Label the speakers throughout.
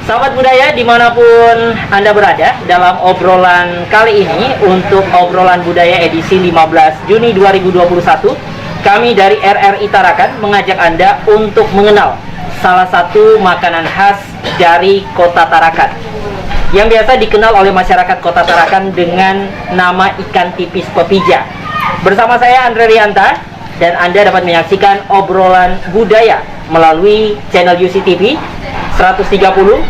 Speaker 1: Sahabat budaya dimanapun Anda berada, dalam obrolan kali ini untuk obrolan budaya edisi 15 Juni 2021, kami dari RRI Tarakan mengajak Anda untuk mengenal salah satu makanan khas dari Kota Tarakan yang biasa dikenal oleh masyarakat Kota Tarakan dengan nama ikan tipis pepija. Bersama saya Andre Rianta, dan Anda dapat menyaksikan obrolan budaya melalui channel UCTV 130,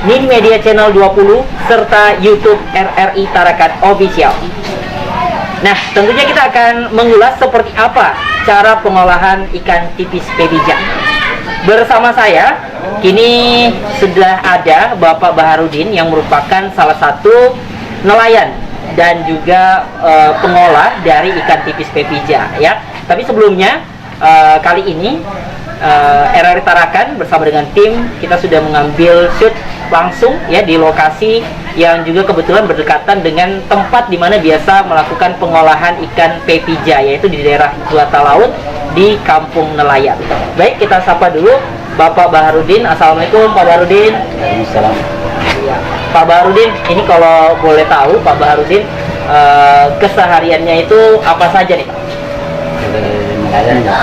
Speaker 1: Mini Media Channel 20, serta YouTube RRI Tarakan Official. Nah, tentunya kita akan mengulas seperti apa cara pengolahan ikan tipis pepija. Bersama saya, kini sudah ada Bapak Baharudin yang merupakan salah satu nelayan dan juga pengolah dari ikan tipis pepija, ya. Tapi sebelumnya, kali ini RRI Tarakan bersama dengan tim kita sudah mengambil shoot langsung ya di lokasi yang juga kebetulan berdekatan dengan tempat di mana biasa melakukan pengolahan ikan pepija, yaitu di daerah Juata Laut di Kampung Nelayan. Baik, kita sapa dulu Bapak Baharudin. Assalamualaikum Pak Baharudin.
Speaker 2: Waalaikumsalam.
Speaker 1: Ya, Pak Baharudin, ini kalau boleh tahu Pak Baharudin kesehariannya itu apa saja nih Pak?
Speaker 2: Nelayan ya.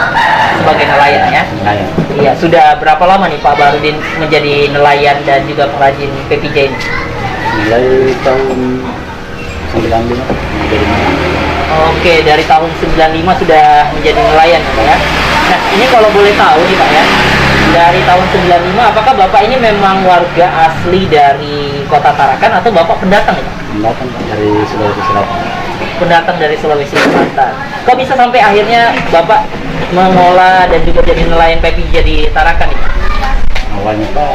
Speaker 1: Sebagai nelayan ya?
Speaker 2: Nelayan.
Speaker 1: Iya, sudah berapa lama nih Pak Baharudin menjadi nelayan dan juga pengrajin pepija ini?
Speaker 2: Mulai tahun 95 menjadi nelayan.
Speaker 1: Oke, dari tahun 95 sudah menjadi nelayan ya Pak ya? Nah, ini kalau boleh tahu nih Pak ya, dari tahun 95 apakah Bapak ini memang warga asli dari Kota Tarakan atau Bapak pendatang nih Pak?
Speaker 2: Pendatang dari Sulawesi Selatan.
Speaker 1: Pendatang dari Sulawesi Selatan. Kok bisa sampai akhirnya Bapak mengolah dan juga jadi nelayan pepija di Tarakan nih Pak?
Speaker 2: Awalnya Pak,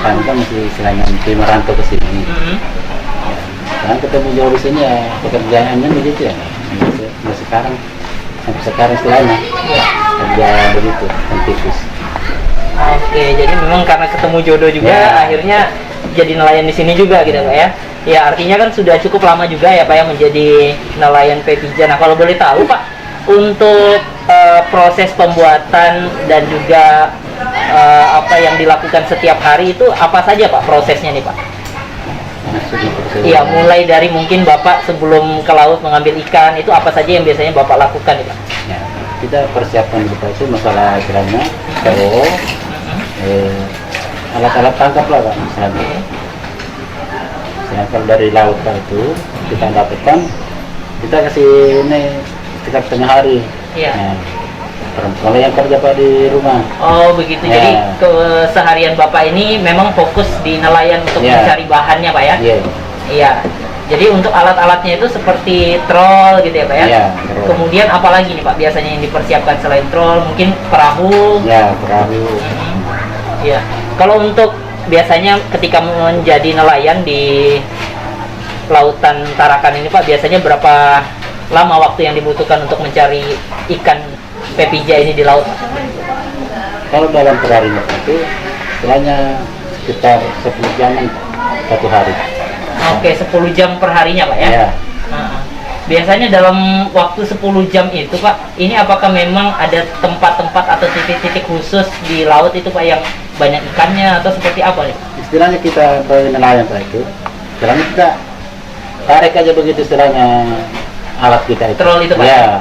Speaker 2: kami kan masih istilahnya mesti merantau ke sini. Sekarang ketemu jauh di sini ya, pekerjaannya begitu ya. Sampai sekarang istilahnya kerja begitu, kan tipis.
Speaker 1: Oke, jadi memang karena ketemu jodoh juga
Speaker 2: Ya.
Speaker 1: akhirnya jadi nelayan di sini juga gitu Pak ya. Ya, artinya kan sudah cukup lama juga ya Pak ya menjadi nelayan pepija. Nah, kalau boleh tahu Pak, untuk proses pembuatan dan juga apa yang dilakukan setiap hari itu apa saja Pak prosesnya nih Pak?
Speaker 2: Maksudnya proses.
Speaker 1: Iya, mulai dari mungkin Bapak sebelum ke laut mengambil ikan itu apa saja yang biasanya Bapak lakukan nih Pak?
Speaker 2: Ya, kita persiapkan kita itu masalah istilahnya PO, alat-alat tangkap lah Pak misalnya. Kalau dari laut Pak itu kita dapatkan, kita kasih ini sekitar tengah hari.
Speaker 1: Iya.
Speaker 2: Nah, kalau yang kerja Pak di rumah.
Speaker 1: Oh begitu,
Speaker 2: Ya.
Speaker 1: jadi keseharian Bapak ini memang fokus di nelayan untuk
Speaker 2: Ya.
Speaker 1: mencari bahannya Pak ya?
Speaker 2: Iya.
Speaker 1: Iya. Jadi untuk alat-alatnya itu seperti troll gitu ya Pak ya?
Speaker 2: Iya, troll.
Speaker 1: Kemudian apa lagi nih Pak biasanya yang dipersiapkan selain troll? Mungkin perahu?
Speaker 2: Ya, perahu.
Speaker 1: Iya. Kalau untuk biasanya ketika menjadi nelayan di lautan Tarakan ini Pak, biasanya berapa lama waktu yang dibutuhkan untuk mencari ikan pepija ini di laut Pak?
Speaker 2: Kalau dalam perharinya itu istilahnya sekitar 10 jam satu hari.
Speaker 1: Oke, 10 jam per harinya Pak ya?
Speaker 2: Ya.
Speaker 1: Nah, biasanya dalam waktu 10 jam itu Pak, ini apakah memang ada tempat-tempat atau titik-titik khusus di laut itu Pak yang banyak ikannya atau seperti apa nih?
Speaker 2: Istilahnya kita nelayan Pak itu, istilahnya kita tarik aja begitu istilahnya alat kita itu.
Speaker 1: Troll itu Pak?
Speaker 2: Ya.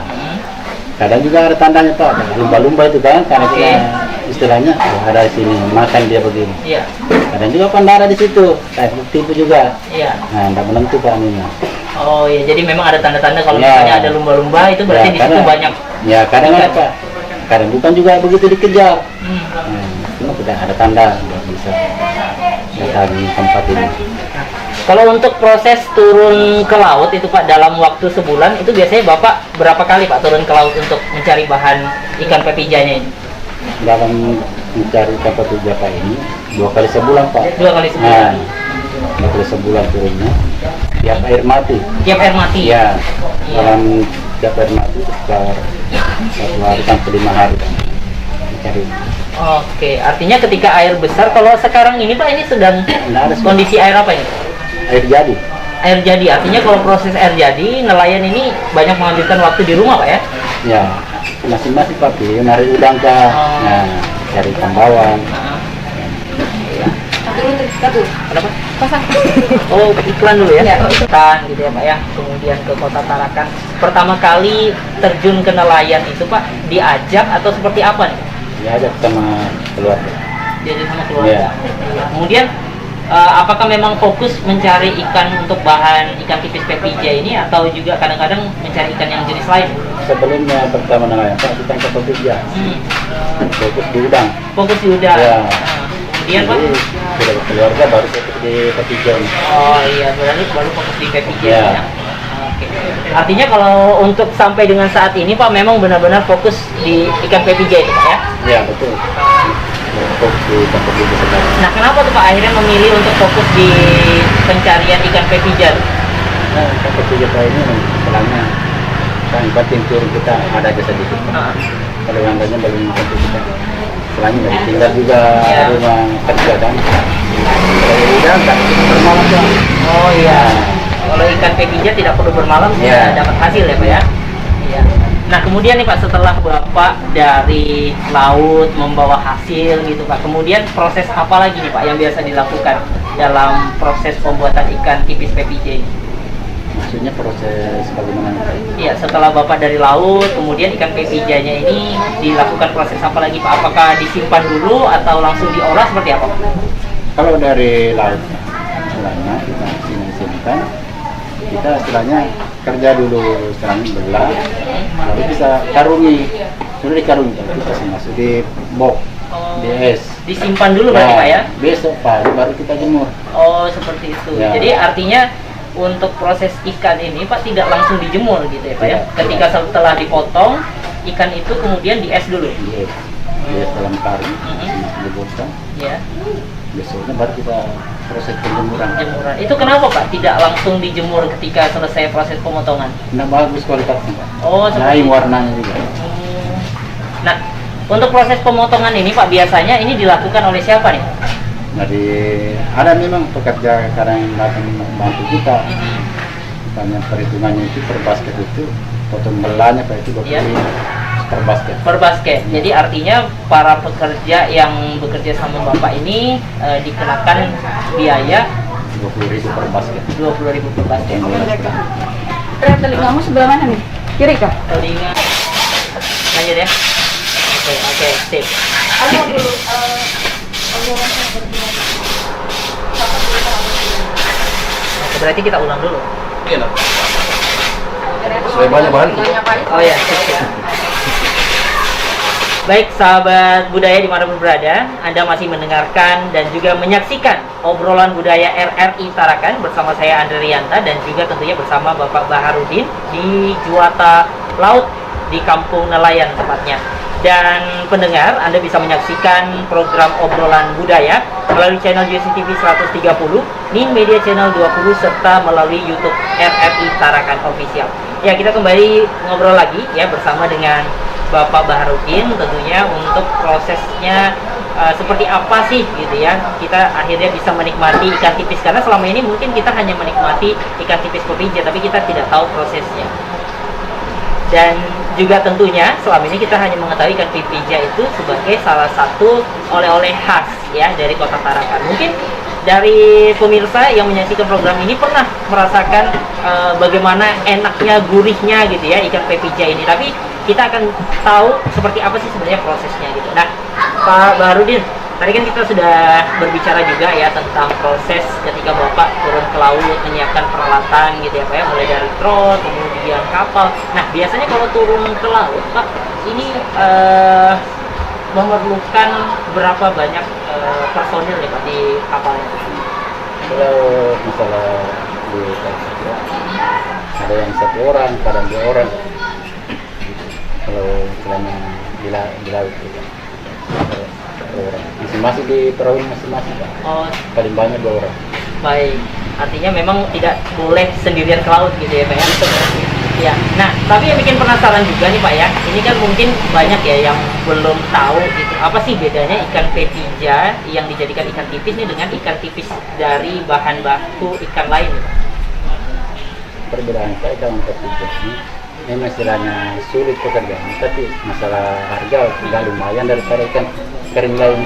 Speaker 2: Kadang juga ada tandanya Pak, ada lumba-lumba itu kan, karena
Speaker 1: Oke.
Speaker 2: kita istilahnya ada di sini makan dia begini.
Speaker 1: Iya,
Speaker 2: Kadang juga pandara di situ, kayak tipu juga.
Speaker 1: iya.
Speaker 2: Nah, tidak menentu Pak ini.
Speaker 1: Oh iya, jadi memang ada tanda-tanda kalau
Speaker 2: Ya.
Speaker 1: misalnya ada lumba-lumba itu berarti di situ
Speaker 2: kadang-
Speaker 1: banyak.
Speaker 2: Ya, kadang
Speaker 1: ikan.
Speaker 2: ada Pak. Kadang bukan juga begitu dikejar.
Speaker 1: Hmm.
Speaker 2: Nah, cuma tidak ada tanda nggak bisa datang di tempat ini.
Speaker 1: Kalau untuk proses turun ke laut itu Pak dalam waktu sebulan itu biasanya Bapak berapa kali Pak turun ke laut untuk mencari bahan ikan pepijanya ini?
Speaker 2: Dalam mencari tempat ujaka ini 2 kali sebulan Pak.
Speaker 1: 2 kali sebulan.
Speaker 2: Nah, 2 kali sebulan turunnya. Tiap air mati.
Speaker 1: Tiap air mati.
Speaker 2: Ya,
Speaker 1: Iya.
Speaker 2: dalam tiap air mati sekitar 1 hari sampai 5 hari Pak. Mencari.
Speaker 1: Oke, artinya ketika air besar, kalau sekarang ini Pak ini sedang
Speaker 2: Nah, ada
Speaker 1: kondisi air apa ini?
Speaker 2: air jadi.
Speaker 1: Air jadi, artinya kalau proses air jadi, nelayan ini banyak menghabiskan waktu di rumah Pak ya?
Speaker 2: Ya, masing-masing Pak. Narik udang Pak.
Speaker 1: Oh.
Speaker 2: Nah, cari ikan bawang.
Speaker 1: Nah,
Speaker 3: Satu.
Speaker 1: Kenapa?
Speaker 3: Pasang.
Speaker 1: Oh, iklan dulu ya?
Speaker 3: Iya.
Speaker 1: Iklan gitu ya Pak ya. Kemudian ke Kota Tarakan. Pertama kali terjun ke nelayan itu Pak, diajak atau seperti apa nih?
Speaker 2: Diajak sama keluarga.
Speaker 1: Diajak sama keluarga.
Speaker 2: Iya.
Speaker 1: Kemudian apakah memang fokus mencari ikan untuk bahan ikan tipis pepija ini atau juga kadang-kadang mencari ikan yang jenis lain?
Speaker 2: Sebelumnya pertama nelayan Pak, kita ke Pepija. Fokus di udang.
Speaker 1: Fokus di udang.
Speaker 2: Ya.
Speaker 1: Kemudian Pak?
Speaker 2: Jadi, sudah keluarga baru fokus di Pepija ini.
Speaker 1: Oh iya, berarti baru fokus di pepija
Speaker 2: Ya.
Speaker 1: ya. Oke. Artinya kalau untuk sampai dengan saat ini Pak memang benar-benar fokus di ikan pepija itu Pak ya?
Speaker 2: Ya betul. Fokus di ikan Pepija sekarang.
Speaker 1: Nah, kenapa tuh Pak akhirnya memilih untuk fokus di pencarian ikan pepija?
Speaker 2: Nah, ikan Pepija Pak ini selama kan batin turun kita ada aja sedikit.
Speaker 1: Ah.
Speaker 2: Kalau yang lainnya belum tentu kita. Selain dari tinggal juga
Speaker 1: Ya.
Speaker 2: rumah kerja kan. Kalau udang tak bermalam kan.
Speaker 1: Oh iya. Kalau ikan pepija tidak perlu bermalam
Speaker 2: Iya.
Speaker 1: sudah dapat hasil ya Pak ya? Iya. Nah kemudian nih Pak, setelah Bapak dari laut membawa hasil gitu Pak, kemudian proses apa lagi nih Pak yang biasa dilakukan dalam proses pembuatan ikan tipis pepija ini?
Speaker 2: Maksudnya proses bagaimana?
Speaker 1: Iya, setelah Bapak dari laut, kemudian ikan pepijanya ini dilakukan proses apa lagi Pak? Apakah disimpan dulu atau langsung diolah seperti apa?
Speaker 2: Kalau dari laut, istilahnya kita simpan, kita istilahnya kerja dulu, istilahnya belah, lalu bisa karungi, sudah dikarungi, kita kasih masuk di box, di es.
Speaker 1: Disimpan dulu berarti Pak ya?
Speaker 2: Besok pagi baru kita jemur.
Speaker 1: Oh seperti itu.
Speaker 2: Ya.
Speaker 1: Jadi artinya untuk proses ikan ini Pak tidak langsung dijemur gitu ya Pak ya?
Speaker 2: Tidak.
Speaker 1: Ketika setelah dipotong, ikan itu kemudian di es dulu.
Speaker 2: Di es, di es dalam karung, dibuka.
Speaker 1: Ya,
Speaker 2: Besoknya baru kita proses penjemuran.
Speaker 1: jemuran. Itu kenapa Pak tidak langsung dijemur ketika selesai proses pemotongan?
Speaker 2: Nah bagus kualitasnya.
Speaker 1: Oh seperti
Speaker 2: Lain
Speaker 1: itu.
Speaker 2: warnanya juga.
Speaker 1: Nah, untuk proses pemotongan ini Pak biasanya ini dilakukan oleh siapa nih?
Speaker 2: Jadi ada memang pekerja kadang yang datang membantu kita. Misalnya perhitungannya itu per basket itu, potong belahnya Pak itu
Speaker 1: Iya.
Speaker 2: per basket.
Speaker 1: Per basket. Jadi artinya para pekerja yang bekerja sama Bapak ini dikenakan biaya
Speaker 2: 20.000 per basket.
Speaker 1: 20.000 per basket.
Speaker 3: Rem telingamu sebelah mana nih? Kiri kah?
Speaker 1: Telinga. Lanjut ya. Oke, sip. Oke, berarti kita ulang dulu.
Speaker 2: Iya lah. Sudah banyak bahan.
Speaker 1: Oh ya, sip, sip. Baik sahabat budaya dimanapun berada, Anda masih mendengarkan dan juga menyaksikan obrolan budaya RRI Tarakan bersama saya Andre Rianta dan juga tentunya bersama Bapak Baharudin di Juwata Laut di Kampung Nelayan tepatnya. Dan pendengar, Anda bisa menyaksikan program obrolan budaya melalui channel JCTV 130, Nin Media Channel 20, serta melalui YouTube RRI Tarakan Official. Ya, kita kembali ngobrol lagi ya bersama dengan Bapak Baharudin tentunya untuk prosesnya seperti apa sih gitu ya, kita akhirnya bisa menikmati ikan tipis, karena selama ini mungkin kita hanya menikmati ikan tipis pepija tapi kita tidak tahu prosesnya. Dan juga tentunya selama ini kita hanya mengetahui ikan pepija itu sebagai salah satu oleh-oleh khas ya dari Kota Tarakan. Mungkin dari pemirsa yang menyaksikan program ini pernah merasakan bagaimana enaknya, gurihnya gitu ya ikan pepija ini, tapi kita akan tahu seperti apa sih sebenarnya prosesnya gitu. Nah, Pak Baharudin, tadi kan kita sudah berbicara juga ya tentang proses ketika Bapak turun ke laut menyiapkan peralatan gitu ya Pak ya, mulai dari trot, kemudian kapal. Nah, biasanya kalau turun ke laut Pak, ini memerlukan berapa banyak personil nih Pak di kapalnya?
Speaker 2: Kalau misalnya di kapal ada yang 1 orang, kadang 2 orang. Kalau selama di laut itu orang masing-masing di perahu masing-masing Pak.
Speaker 1: Oh,
Speaker 2: Paling banyak 2 orang.
Speaker 1: baik. Artinya memang tidak boleh sendirian ke laut gitu ya Pak ya? Ya. Nah, tapi yang bikin penasaran juga nih Pak ya, ini kan mungkin banyak ya yang belum tahu gitu, apa sih bedanya ikan pepija yang dijadikan ikan tipis nih dengan ikan tipis dari bahan baku ikan lain nih Pak?
Speaker 2: Perbedaan saya dalam Pepija ini memang istilahnya sulit pekerjaan, tapi masalah harga sudah lumayan daripada ikan kering lain.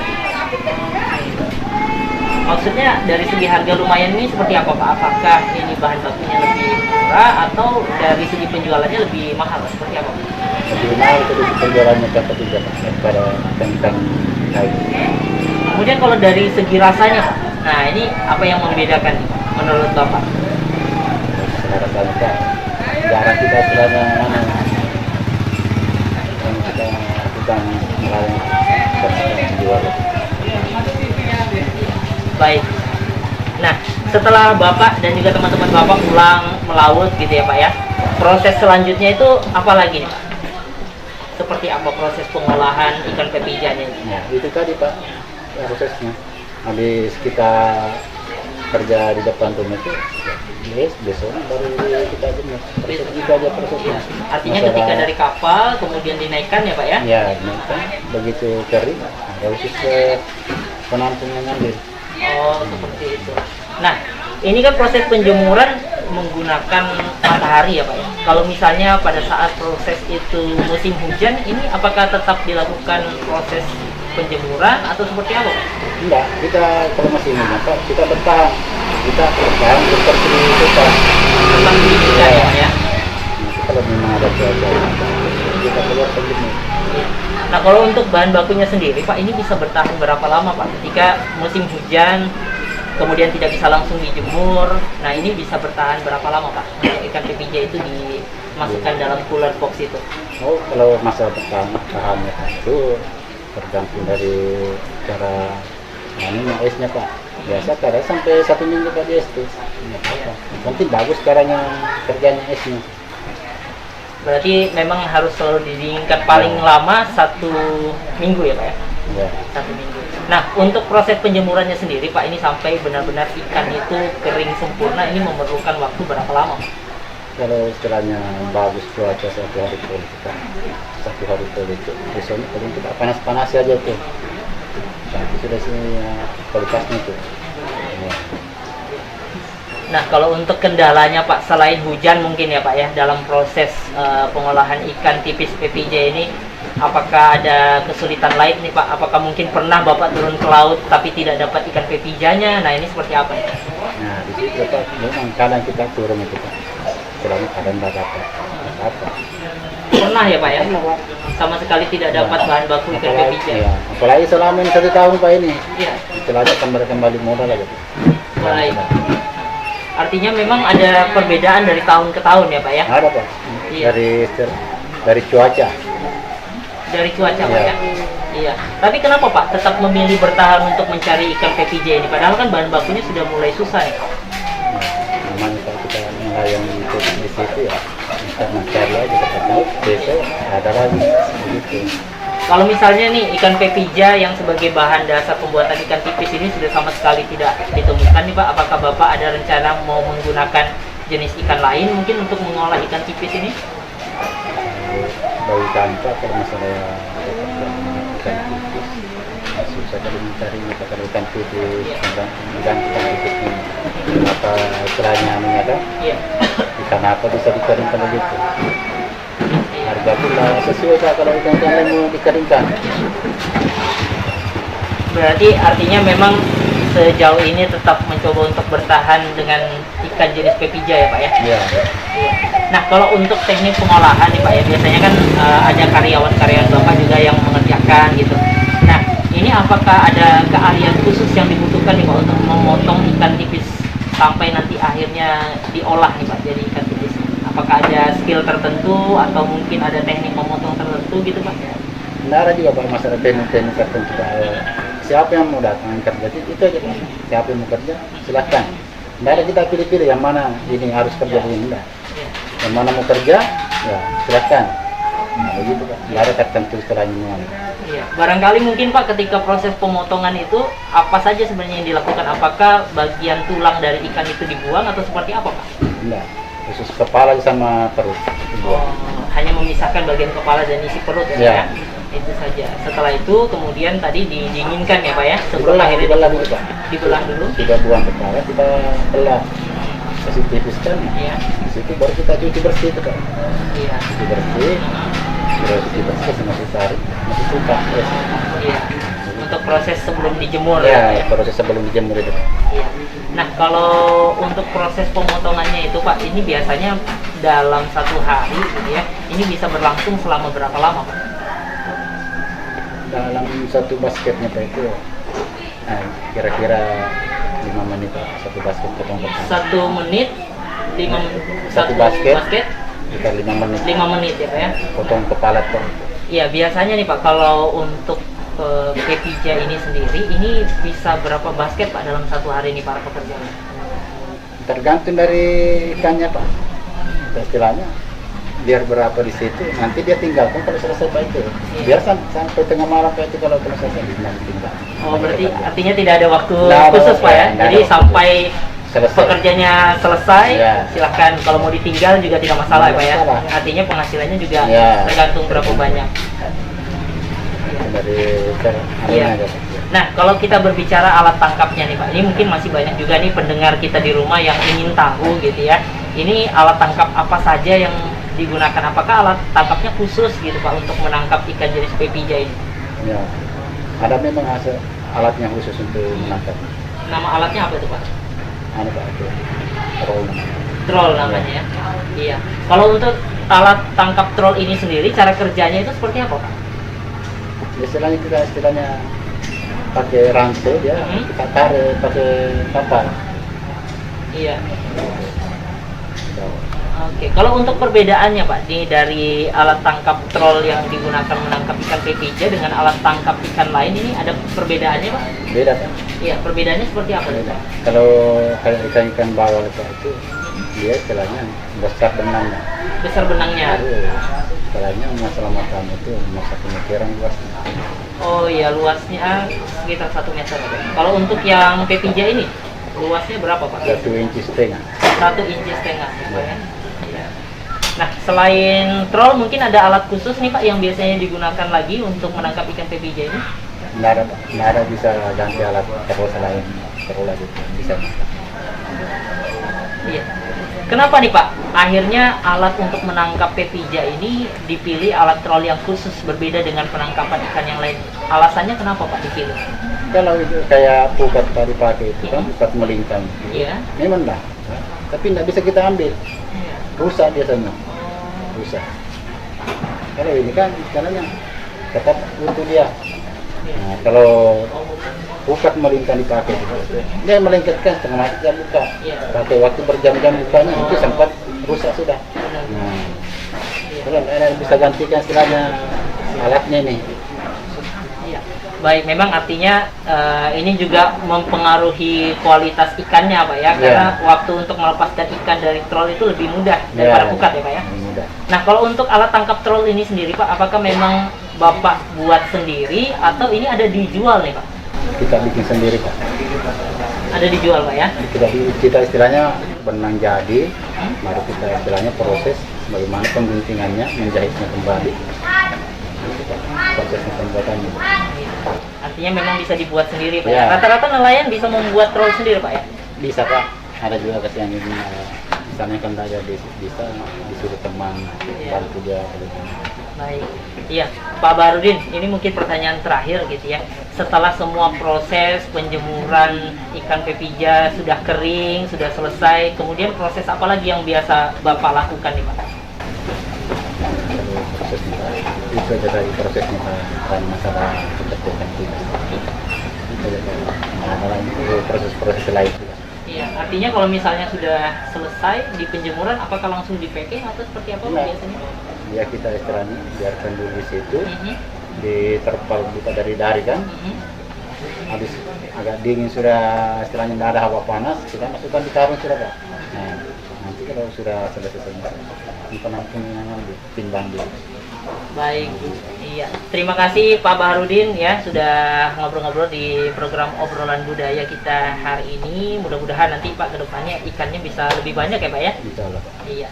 Speaker 1: Maksudnya dari segi harga lumayan ini seperti apa Pak? Apakah ini bahan bakunya lebih murah atau dari segi penjualannya lebih mahal? Seperti apa Pak?
Speaker 2: Lebih mahal itu penjualannya dapat juga daripada ikan kayu.
Speaker 1: Kemudian kalau dari segi rasanya Pak, nah ini apa yang membedakan nih, Pak, menurut Bapak?
Speaker 2: Rasanya kan jarang kita istilahnya mana yang kita bukan melayani dan menjual.
Speaker 1: Baik. Nah, setelah Bapak dan juga teman-teman Bapak pulang melaut gitu ya Pak ya, proses selanjutnya itu apa lagi nih Pak? Seperti apa proses pengolahan ikan pepijanya ini?
Speaker 2: Nah, itu tadi Pak prosesnya. Habis kita kerja di depan rumah itu, besok baru kita jemur. Proses itu aja prosesnya.
Speaker 1: Artinya
Speaker 2: Masalah-
Speaker 1: ketika dari kapal kemudian dinaikkan ya Pak ya?
Speaker 2: Ya, dinaikkan. Begitu kering, harus ke penampung yang ngambil.
Speaker 1: Oh, seperti itu. Nah, ini kan proses penjemuran menggunakan matahari ya Pak ya. Kalau misalnya pada saat proses itu musim hujan, ini apakah tetap dilakukan proses penjemuran atau seperti apa Pak?
Speaker 2: Enggak, kita kalau masih ini Pak, kita bertahan. Kita bertahan seperti itu Pak.
Speaker 1: Tetap didirikan ya Pak ya?
Speaker 2: Nanti kalau memang ada cuaca, kita keluar penjemur.
Speaker 1: Nah, kalau untuk bahan bakunya sendiri Pak, ini bisa bertahan berapa lama Pak? Ketika musim hujan, kemudian tidak bisa langsung dijemur, nah ini bisa bertahan berapa lama Pak? Untuk ikan pepija itu dimasukkan dalam cooler box itu.
Speaker 2: Oh, kalau masa pertama tahannya Pak, itu tergantung dari cara ininya esnya Pak. Biasa kadang sampai 1 minggu Pak di es tuh. Nggak apa-apa. Yang penting bagus caranya kerjanya esnya.
Speaker 1: Berarti memang harus selalu didinginkan paling lama 1 minggu ya Pak ya?
Speaker 2: Ya.
Speaker 1: 1 minggu. Nah, untuk proses penjemurannya sendiri Pak, ini sampai benar-benar ikan itu kering sempurna, ini memerlukan waktu berapa lama Pak?
Speaker 2: Kalau istilahnya bagus cuaca 1 hari full kita 1 hari full itu besoknya paling kita panas-panas aja tuh. Nanti sudah sini ya, kualitasnya tuh. Ya.
Speaker 1: Nah, kalau untuk kendalanya Pak, selain hujan mungkin ya Pak ya, dalam proses pengolahan ikan tipis pepija ini, apakah ada kesulitan lain nih Pak? Apakah mungkin pernah Bapak turun ke laut tapi tidak dapat ikan pepijanya? Nah, ini seperti apa nih?
Speaker 2: Nah, di situ Pak, memang kadang kita turun itu Pak. Selama kadang nggak dapat apa.
Speaker 1: Pernah ya Pak ya? Sama sekali tidak dapat bahan baku ikan pepija.
Speaker 2: Ya, apalagi selama ini 1 tahun Pak ini.
Speaker 1: Iya.
Speaker 2: Istilahnya kembali modal aja.
Speaker 1: Baik. Artinya memang ada perbedaan dari tahun ke tahun ya Pak ya?
Speaker 2: Ada Pak.
Speaker 1: Iya.
Speaker 2: Dari cuaca.
Speaker 1: Dari cuaca Pak
Speaker 2: Iya.
Speaker 1: ya? Iya. Tapi kenapa Pak tetap memilih bertahan untuk mencari ikan pepija ini? Padahal kan bahan bakunya sudah mulai susah nih Pak.
Speaker 2: Namanya kalau kita melayang itu di situ ya, kita mencari aja kita tahu besok ada lagi begitu.
Speaker 1: Kalau misalnya nih ikan pepija yang sebagai bahan dasar pembuatan ikan tipis ini sudah sama sekali tidak ditemukan nih Pak, apakah Bapak ada rencana mau menggunakan jenis ikan lain mungkin untuk mengolah ikan tipis ini?
Speaker 2: Bagi tanpa kalau masalah ikan tipis susah kalau mencari kalau ikan tipis ikan tipis ini apa istilahnya namanya kan
Speaker 1: Iya.
Speaker 2: ikan apa bisa dikeringkan begitu. Harga pula sesuai Pak kalau ikan lain mau dikeringkan.
Speaker 1: Berarti artinya memang sejauh ini tetap mencoba untuk bertahan dengan ikan jenis pepija ya Pak ya?
Speaker 2: Iya.
Speaker 1: Iya. Nah, kalau untuk teknik pengolahan nih Pak ya, biasanya kan ada karyawan-karyawan Bapak juga yang mengerjakan gitu. Nah, ini apakah ada keahlian khusus yang dibutuhkan nih Pak untuk memotong ikan tipis sampai nanti akhirnya diolah nih Pak jadi ikan tipis? Apakah ada skill tertentu atau mungkin ada teknik memotong tertentu gitu Pak?
Speaker 2: Nggak ada juga Pak masalah teknik-teknik tertentu Pak. Siapa yang mau datang kerja itu aja Pak. Siapa yang mau kerja silahkan. Nggak ada kita pilih-pilih yang mana ini harus kerja ini enggak. Yang mana mau kerja ya silahkan. Nah begitu Pak. Nggak ada tertentu istilahnya.
Speaker 1: Iya. Barangkali mungkin Pak ketika proses pemotongan itu apa saja sebenarnya yang dilakukan? Apakah bagian tulang dari ikan itu dibuang atau seperti apa Pak?
Speaker 2: Enggak. Khusus kepala sama perut.
Speaker 1: Oh, hanya memisahkan bagian kepala dan isi perut ya?
Speaker 2: Ya.
Speaker 1: Itu saja. Setelah itu kemudian tadi didinginkan ya Pak ya? Sebelum
Speaker 2: Dibelah,
Speaker 1: akhirnya
Speaker 2: dibelah dulu Pak.
Speaker 1: dibelah dulu.
Speaker 2: Kita buang kepala, kita belah. Kasih tipiskan.
Speaker 1: Iya.
Speaker 2: Di situ baru kita cuci bersih itu Pak.
Speaker 1: Iya.
Speaker 2: Cuci bersih. Terus cuci bersih sama tarik. Masih suka.
Speaker 1: Iya. Untuk proses sebelum dijemur
Speaker 2: Ya, proses sebelum dijemur itu.
Speaker 1: Iya. Nah, kalau untuk proses pemotongannya itu Pak, ini biasanya dalam satu hari gitu ya, ini bisa berlangsung selama berapa lama Pak?
Speaker 2: Dalam satu basketnya Pak itu kira-kira 5 menit Pak, satu basket potong-potong.
Speaker 1: 1 menit,
Speaker 2: Satu basket. Sekitar 5 menit.
Speaker 1: 5 menit ya Pak ya?
Speaker 2: Potong kepala Pak.
Speaker 1: Iya, biasanya nih Pak, kalau untuk kepija ini sendiri, ini bisa berapa basket Pak dalam satu hari ini para pekerja?
Speaker 2: Tergantung dari ikannya Pak. Istilahnya biar berapa di situ, nanti dia tinggalkan kalau selesai Pak itu. Biar sampai tengah malam Pak itu kalau selesai nanti tinggal.
Speaker 1: Oh, berarti artinya tidak ada waktu
Speaker 2: Nggak ada
Speaker 1: khusus
Speaker 2: waktu,
Speaker 1: Pak ya?
Speaker 2: ya, nggak
Speaker 1: Jadi
Speaker 2: ada waktu.
Speaker 1: sampai
Speaker 2: Selesai.
Speaker 1: pekerjanya selesai,
Speaker 2: Ya.
Speaker 1: silahkan kalau mau ditinggal juga tidak masalah ya Pak ya?
Speaker 2: Masalah.
Speaker 1: Artinya penghasilannya juga
Speaker 2: Ya.
Speaker 1: tergantung berapa banyak.
Speaker 2: Dari
Speaker 1: Iya. Nah, kalau kita berbicara alat tangkapnya nih Pak, ini mungkin masih banyak juga nih pendengar kita di rumah yang ingin tahu gitu ya. Ini alat tangkap apa saja yang digunakan? Apakah alat tangkapnya khusus gitu Pak untuk menangkap ikan jenis pepija ini?
Speaker 2: Ya, ada memang alatnya khusus untuk menangkap.
Speaker 1: Nama alatnya apa itu Pak?
Speaker 2: Anu Pak itu, roll namanya.
Speaker 1: Troll namanya ya. Iya. Kalau untuk alat tangkap troll ini sendiri, cara kerjanya itu seperti apa Pak?
Speaker 2: Istilahnya pakai rantai dia, kita tarik pakai kapal.
Speaker 1: Iya. Oke, kalau untuk perbedaannya Pak, nih dari alat tangkap troll yang digunakan menangkap ikan pepija dengan alat tangkap ikan lain ini ada perbedaannya Pak?
Speaker 2: Beda Pak.
Speaker 1: Iya, perbedaannya seperti apa nih
Speaker 2: Beda.
Speaker 1: Pak?
Speaker 2: Kalau kayak ikan bawal Pak itu, dia istilahnya besar benangnya.
Speaker 1: Besar benangnya.
Speaker 2: Istilahnya masalah makan itu masa pemikiran luasnya.
Speaker 1: Oh iya, luasnya sekitar 1 meter ya Pak. Kalau untuk yang pepija ini, luasnya berapa Pak?
Speaker 2: 1,5 inci.
Speaker 1: 1,5 inci ya Pak ya? Iya. Nah, selain troll mungkin ada alat khusus nih Pak yang biasanya digunakan lagi untuk menangkap ikan pepija ini?
Speaker 2: Nggak ada bisa ganti alat terus selain terus lagi bisa.
Speaker 1: Iya. Kenapa nih Pak? Akhirnya alat untuk menangkap pepija ini dipilih alat troll yang khusus berbeda dengan penangkapan ikan yang lain. Alasannya kenapa Pak dipilih?
Speaker 2: Kalau itu kayak pukat tadi pakai itu kan pukat melingkang.
Speaker 1: Iya.
Speaker 2: Memang dah. Tapi nggak bisa kita ambil.
Speaker 1: Iya.
Speaker 2: Rusak dia sana. Rusak. Kalau ini kan ikannya tetap utuh dia. Nah, kalau pukat melingkang dipakai dia melengketkan setengah mati dia buka.
Speaker 1: Iya.
Speaker 2: Pakai waktu berjam-jam bukanya itu sempat rusak sudah. Nah, kalau bisa gantikan istilahnya alatnya ini.
Speaker 1: Iya. Baik, memang artinya ini juga mempengaruhi kualitas ikannya Pak ya, karena waktu untuk melepaskan ikan dari troll itu lebih mudah daripada pukat ya Pak ya.
Speaker 2: Mudah.
Speaker 1: Nah, kalau untuk alat tangkap troll ini sendiri Pak, apakah memang Bapak buat sendiri atau ini ada dijual nih Pak?
Speaker 2: Kita bikin sendiri Pak.
Speaker 1: Ada dijual Pak ya?
Speaker 2: Kita istilahnya benang jadi, baru kita istilahnya proses bagaimana pengguntingannya, menjahitnya kembali. Itu Pak, prosesnya pembuatannya.
Speaker 1: Artinya memang bisa dibuat sendiri Pak
Speaker 2: Ya.
Speaker 1: ya? Rata-rata nelayan bisa membuat troll sendiri Pak ya?
Speaker 2: Bisa Pak, ada juga kasih yang ini, misalnya kan ada bisa disuruh teman,
Speaker 1: Iya.
Speaker 2: bantu dia.
Speaker 1: Baik, iya Pak Barudin, ini mungkin pertanyaan terakhir gitu ya. Setelah semua proses penjemuran ikan pepija sudah kering, sudah selesai, kemudian proses apa lagi yang biasa Bapak lakukan nih Pak?
Speaker 2: Kalau prosesnya Pak, itu aja dari prosesnya Pak, dan masalah ketertiban kita. Itu aja Pak. Nah, itu proses-proses lain juga.
Speaker 1: Iya, artinya kalau misalnya sudah selesai di penjemuran, apakah langsung di packing atau seperti apa Pak
Speaker 2: Enggak.
Speaker 1: biasanya?
Speaker 2: Ya kita istilahnya biarkan dulu di situ,
Speaker 1: Mhm,
Speaker 2: diterpal buka dari kan.
Speaker 1: mhm.
Speaker 2: Habis agak dingin sudah istilahnya tidak ada hawa panas, kita masukkan di karung sudah Pak. Nah, nanti kalau sudah selesai penampungan ditimbang dulu.
Speaker 1: Baik, iya. Terima kasih Pak Baharudin ya sudah ngobrol-ngobrol di program obrolan budaya kita hari ini. Mudah-mudahan nanti Pak kedepannya ikannya bisa lebih banyak ya Pak ya.
Speaker 2: Insya Allah.
Speaker 1: Iya.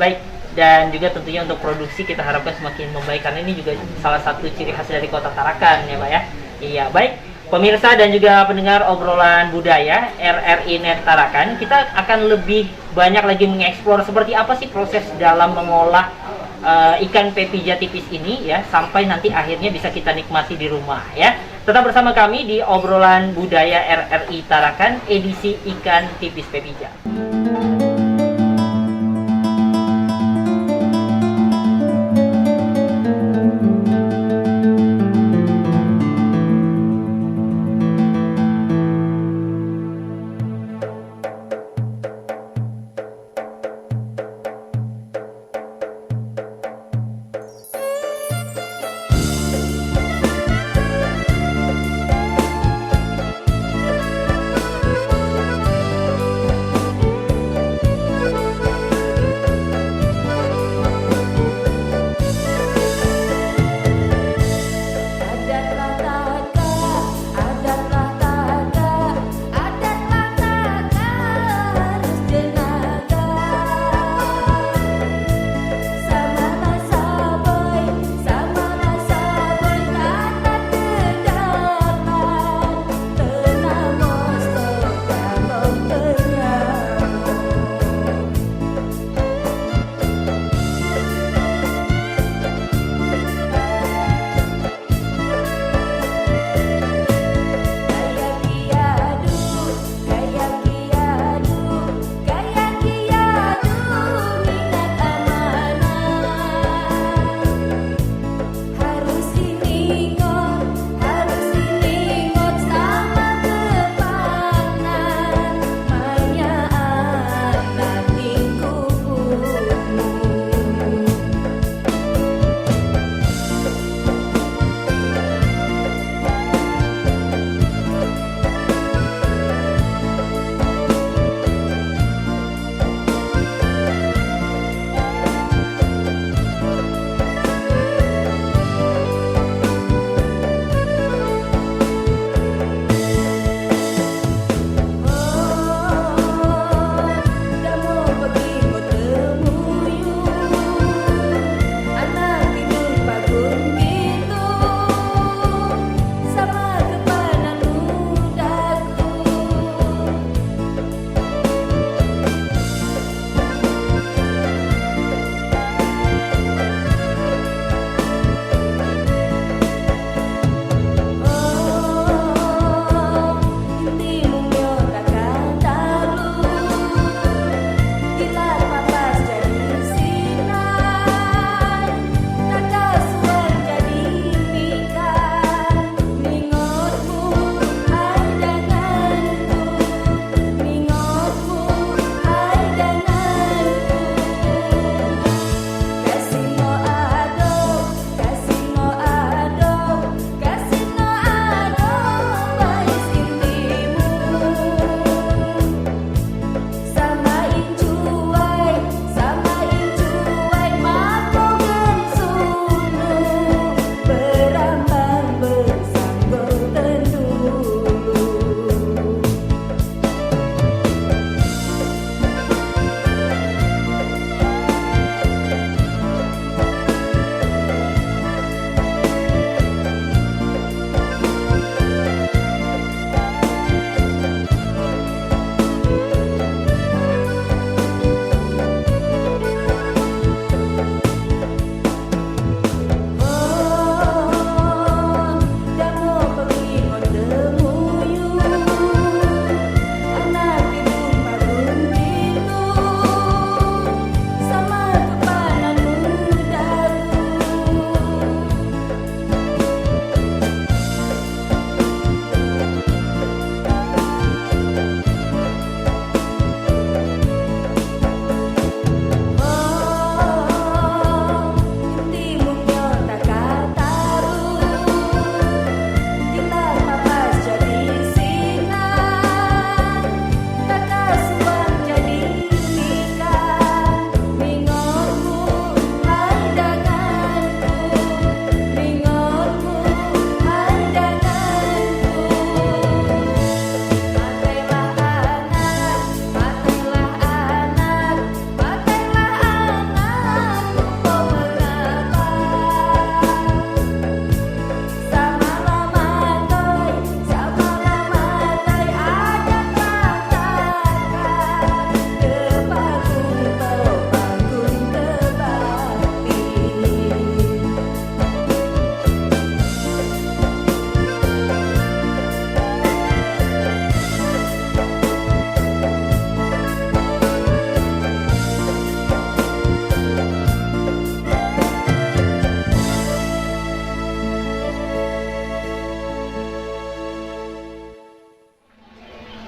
Speaker 1: Baik. Dan juga tentunya untuk produksi kita harapkan semakin membaik karena ini juga salah satu ciri khas dari Kota Tarakan ya Pak ya. Iya, baik. Pemirsa dan juga pendengar obrolan budaya RRI Net Tarakan, kita akan lebih banyak lagi mengeksplor seperti apa sih proses dalam mengolah ikan pepija tipis ini ya sampai nanti akhirnya bisa kita nikmati di rumah ya. Tetap bersama kami di obrolan budaya RRI Tarakan edisi ikan tipis Pepija.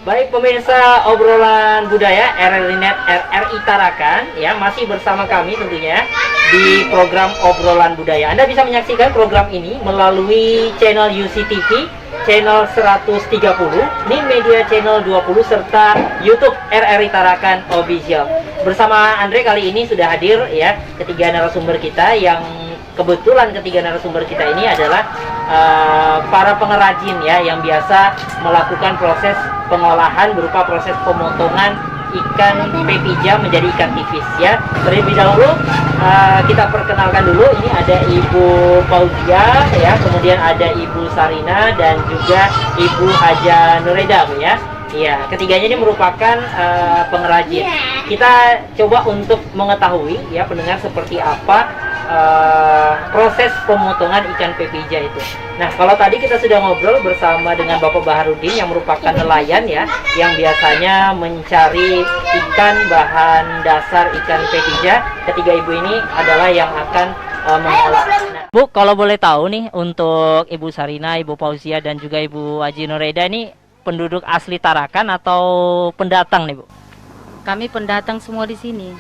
Speaker 1: Baik pemirsa obrolan budaya RRI-Net RRI Tarakan ya, masih bersama kami tentunya di program obrolan budaya. Anda bisa menyaksikan program ini melalui channel UCTV, channel 130, Nin Media channel 20 serta YouTube RRI Tarakan Official. Bersama Andre kali ini sudah hadir ya ketiga narasumber kita, yang kebetulan ketiga narasumber kita ini adalah para pengrajin ya, yang biasa melakukan proses pengolahan berupa proses pemotongan ikan pepija menjadi ikan tipis ya. Terlebih dahulu kita perkenalkan dulu, ini ada Ibu Fauzia ya, kemudian ada Ibu Sarina dan juga Ibu Haja Nureda Bu ya. Iya, ketiganya ini merupakan pengrajin. Kita coba untuk mengetahui ya pendengar seperti apa proses pemotongan ikan pepija itu. Nah, kalau tadi kita sudah ngobrol bersama dengan Bapak Baharudin yang merupakan nelayan ya, yang biasanya mencari ikan bahan dasar ikan pepija. Ketiga ibu ini adalah yang akan mengolah. Nah, Bu, kalau boleh tahu nih, untuk Ibu Sarina, Ibu Fauzia dan juga Ibu Haji Nureda ini penduduk asli Tarakan atau pendatang nih, Bu?
Speaker 3: Kami pendatang semua di sini.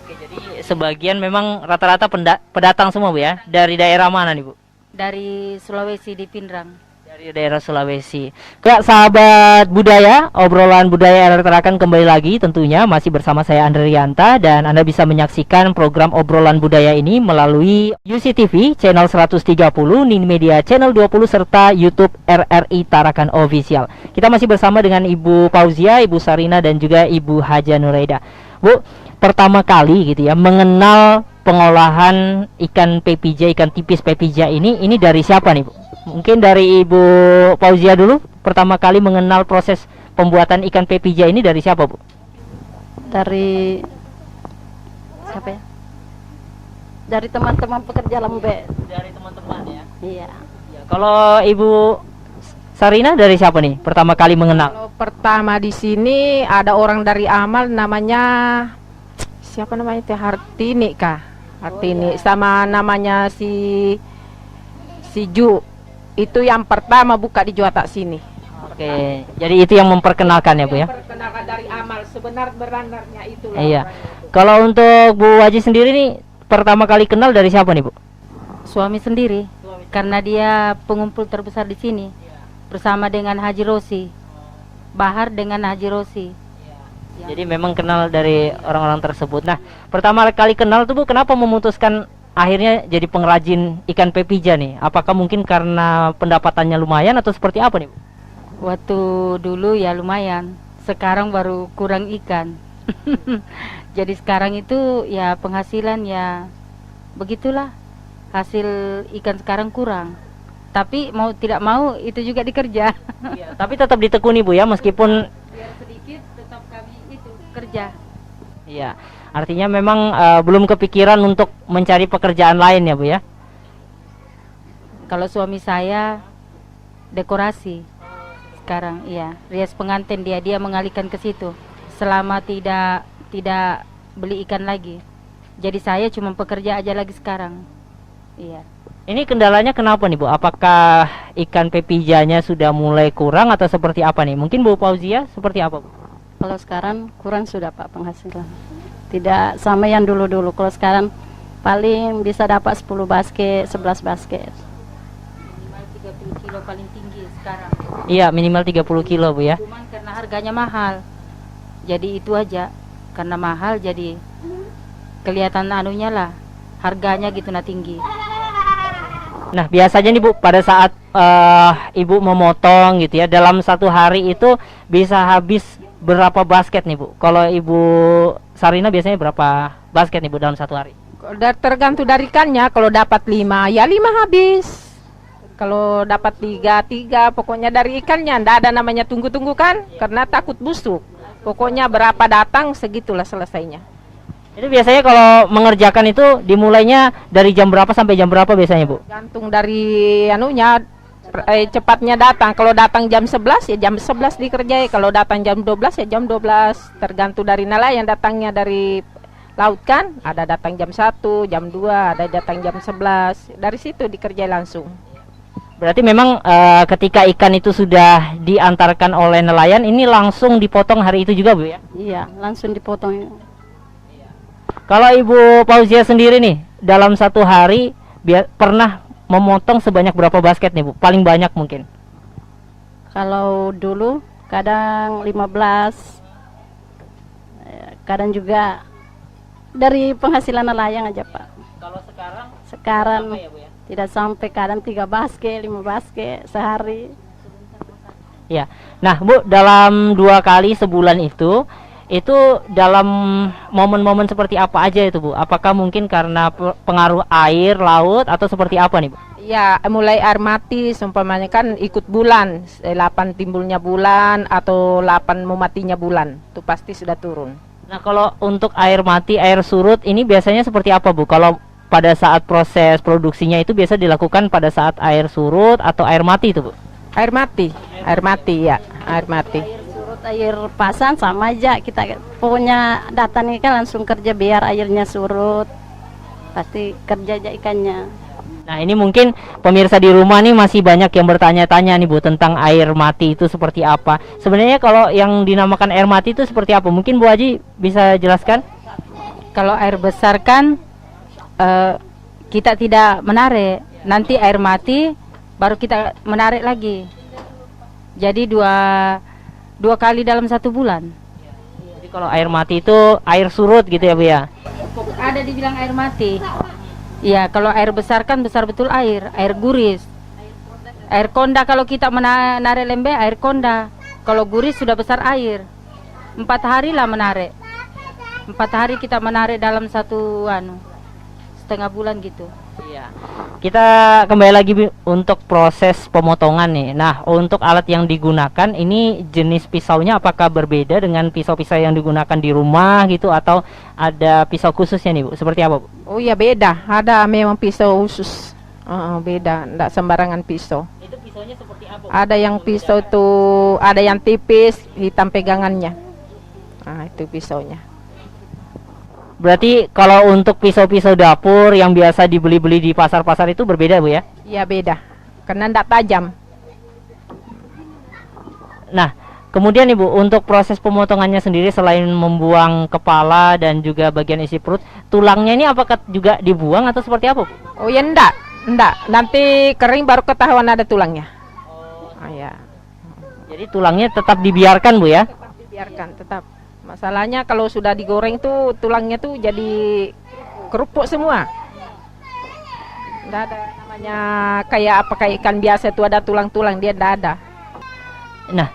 Speaker 1: Oke, jadi sebagian memang rata-rata pendatang semua Bu ya. Dari daerah mana nih Bu?
Speaker 3: Dari Sulawesi di Pindrang.
Speaker 1: Dari daerah Sulawesi. Kak, sahabat budaya, obrolan budaya RRI Tarakan kembali lagi tentunya masih bersama saya Andre Rianta, dan Anda bisa menyaksikan program obrolan budaya ini melalui UCTV channel 130, Nin Media channel 20 serta YouTube RRI Tarakan Official. Kita masih bersama dengan Ibu Fauzia, Ibu Sarina dan juga Ibu Haja Nureda. Bu, pertama kali gitu ya mengenal pengolahan ikan pepija, ikan tipis pepija ini dari siapa nih Bu? Mungkin dari Ibu Fauzia dulu, pertama kali mengenal proses pembuatan ikan pepija ini dari siapa Bu?
Speaker 4: Dari siapa ya? Dari teman-teman pekerja lambe.
Speaker 1: Dari teman-teman ya.
Speaker 4: Iya.
Speaker 1: Ya, kalau Ibu Sarina dari siapa nih pertama kali mengenal?
Speaker 5: Kalau pertama di sini ada orang dari Amal, namanya siapa namanya Teh Hartini kah? Hartini sama namanya si Ju. Itu yang pertama buka di Juata sini.
Speaker 1: Oke, jadi itu yang memperkenalkan ya Bu ya?
Speaker 5: Perkenalkan dari Amal, sebenarnya itu.
Speaker 1: Iya. Kalau untuk Bu Haji sendiri nih pertama kali kenal dari siapa nih Bu?
Speaker 3: Suami sendiri. Karena dia pengumpul terbesar di sini. Bersama dengan Haji Rosi. Bahar dengan Haji Rosi.
Speaker 1: Jadi memang kenal dari orang-orang tersebut. Nah, pertama kali kenal tuh Bu, kenapa memutuskan akhirnya jadi pengrajin ikan pepija nih? Apakah mungkin karena pendapatannya lumayan atau seperti apa nih Bu?
Speaker 3: Waktu dulu ya lumayan. Sekarang baru kurang ikan. Jadi sekarang itu ya penghasilan ya begitulah. Hasil ikan sekarang kurang. Tapi mau tidak mau itu juga dikerja.
Speaker 1: Iya, tapi tetap ditekuni Bu ya, meskipun
Speaker 3: Biar sedikit tetap kami itu kerja.
Speaker 1: iya. Artinya memang belum kepikiran untuk mencari pekerjaan lain ya Bu ya.
Speaker 3: Kalau suami saya dekorasi sekarang, iya, rias pengantin, dia mengalihkan ke situ. Selama tidak beli ikan lagi. Jadi saya cuma pekerja aja lagi sekarang. Iya.
Speaker 1: Ini kendalanya kenapa nih Bu? Apakah ikan pepijanya sudah mulai kurang atau seperti apa nih? Mungkin Bu Fauzia seperti apa Bu?
Speaker 4: Kalau sekarang kurang sudah Pak penghasilan. Tidak sama yang dulu-dulu. Kalau sekarang paling bisa dapat 10 basket, 11 basket.
Speaker 3: Minimal 30 kilo paling tinggi sekarang.
Speaker 1: Iya, minimal 30 kilo Bu ya.
Speaker 3: Cuman karena harganya mahal. Jadi itu aja. Karena mahal jadi kelihatan anunya lah. Harganya gitu nah tinggi.
Speaker 1: Nah, biasanya nih Bu, pada saat Ibu memotong gitu ya, dalam satu hari itu bisa habis berapa basket nih Bu? Kalau Ibu Sarina biasanya berapa basket nih Bu dalam satu hari?
Speaker 5: Tergantung dari ikannya. Kalau dapat 5 ya 5 habis. Kalau dapat 3, pokoknya dari ikannya. Nggak ada namanya tunggu-tunggu kan, karena takut busuk. Pokoknya berapa datang segitulah selesainya.
Speaker 1: Itu biasanya kalau mengerjakan itu dimulainya dari jam berapa sampai jam berapa biasanya Bu?
Speaker 5: Gantung dari anunya, cepatnya datang. Kalau datang jam 11 ya jam 11 dikerjai. Kalau datang jam 12 ya jam 12. Tergantung dari nelayan datangnya dari laut kan. Ada datang jam 1, jam 2, ada datang jam 11. Dari situ dikerjai langsung.
Speaker 1: Berarti memang ketika ikan itu sudah diantarkan oleh nelayan, ini langsung dipotong hari itu juga, Bu ya?
Speaker 4: Iya, langsung dipotong.
Speaker 1: Kalau Ibu Fauzia sendiri nih, dalam satu hari pernah memotong sebanyak berapa basket nih, Bu? Paling banyak mungkin.
Speaker 4: Kalau dulu kadang 15, kadang juga dari penghasilan nelayan aja, Pak.
Speaker 1: Kalau
Speaker 4: Sekarang
Speaker 1: ya, Bu ya?
Speaker 4: tidak sampai, kadang 3 basket, 5 basket sehari.
Speaker 1: Ya. Nah, Bu, dalam 2 kali sebulan itu dalam momen-momen seperti apa aja itu, Bu? Apakah mungkin karena pengaruh air laut atau seperti apa nih, Bu?
Speaker 5: Ya, mulai air mati, seumpamanya kan ikut bulan, 8 timbulnya bulan atau 8 mau matinya bulan, itu pasti sudah turun.
Speaker 1: Nah, kalau untuk air mati, air surut ini biasanya seperti apa, Bu? Kalau pada saat proses produksinya itu biasa dilakukan pada saat air surut atau air mati itu, Bu?
Speaker 5: Air mati ya, air mati.
Speaker 4: Air surut, air pasang sama aja. Kita pokoknya datang ini kan langsung kerja biar airnya surut. Pasti kerja aja ikannya.
Speaker 1: Nah, ini mungkin pemirsa di rumah nih masih banyak yang bertanya-tanya nih, Bu, tentang air mati itu seperti apa. Sebenarnya kalau yang dinamakan air mati itu seperti apa? Mungkin Bu Haji bisa jelaskan?
Speaker 3: Kalau air besar kan kita tidak menarik, nanti air mati baru kita menarik lagi. Jadi dua kali dalam 1 bulan.
Speaker 1: Jadi kalau air mati itu air surut gitu ya, Bu ya?
Speaker 3: Ada dibilang air mati. Iya, kalau air besar kan besar betul air guris. Air konda kalau kita menarik lembe air konda. Kalau guris sudah besar air. 4 hari lah menarik. 4 hari kita menarik dalam 1,5 bulan gitu.
Speaker 1: Iya. Kita kembali lagi untuk proses pemotongan nih. Nah, untuk alat yang digunakan ini jenis pisaunya apakah berbeda dengan pisau-pisau yang digunakan di rumah gitu atau ada pisau khususnya nih, Bu? Seperti apa, Bu?
Speaker 5: Oh iya, beda, ada memang pisau khusus. Beda, enggak sembarangan pisau.
Speaker 1: Itu pisaunya seperti apa, Bu?
Speaker 5: Ada yang pisau tuh, ada yang tipis, hitam pegangannya. Nah, itu pisaunya.
Speaker 1: Berarti kalau untuk pisau-pisau dapur yang biasa dibeli-beli di pasar-pasar itu berbeda, Bu ya?
Speaker 5: Iya, beda. Karena enggak tajam.
Speaker 1: Nah, kemudian Ibu, untuk proses pemotongannya sendiri selain membuang kepala dan juga bagian isi perut, tulangnya ini apakah juga dibuang atau seperti apa, Bu?
Speaker 5: Oh ya, enggak. Nanti kering baru ketahuan ada tulangnya. Oh ya.
Speaker 1: Jadi tulangnya tetap dibiarkan, Bu ya?
Speaker 5: Biarkan tetap. Masalahnya kalau sudah digoreng tuh tulangnya tuh jadi kerupuk semua. Enggak ada namanya kayak apa, kayak ikan biasa tuh ada tulang-tulang, dia enggak ada.
Speaker 1: Nah,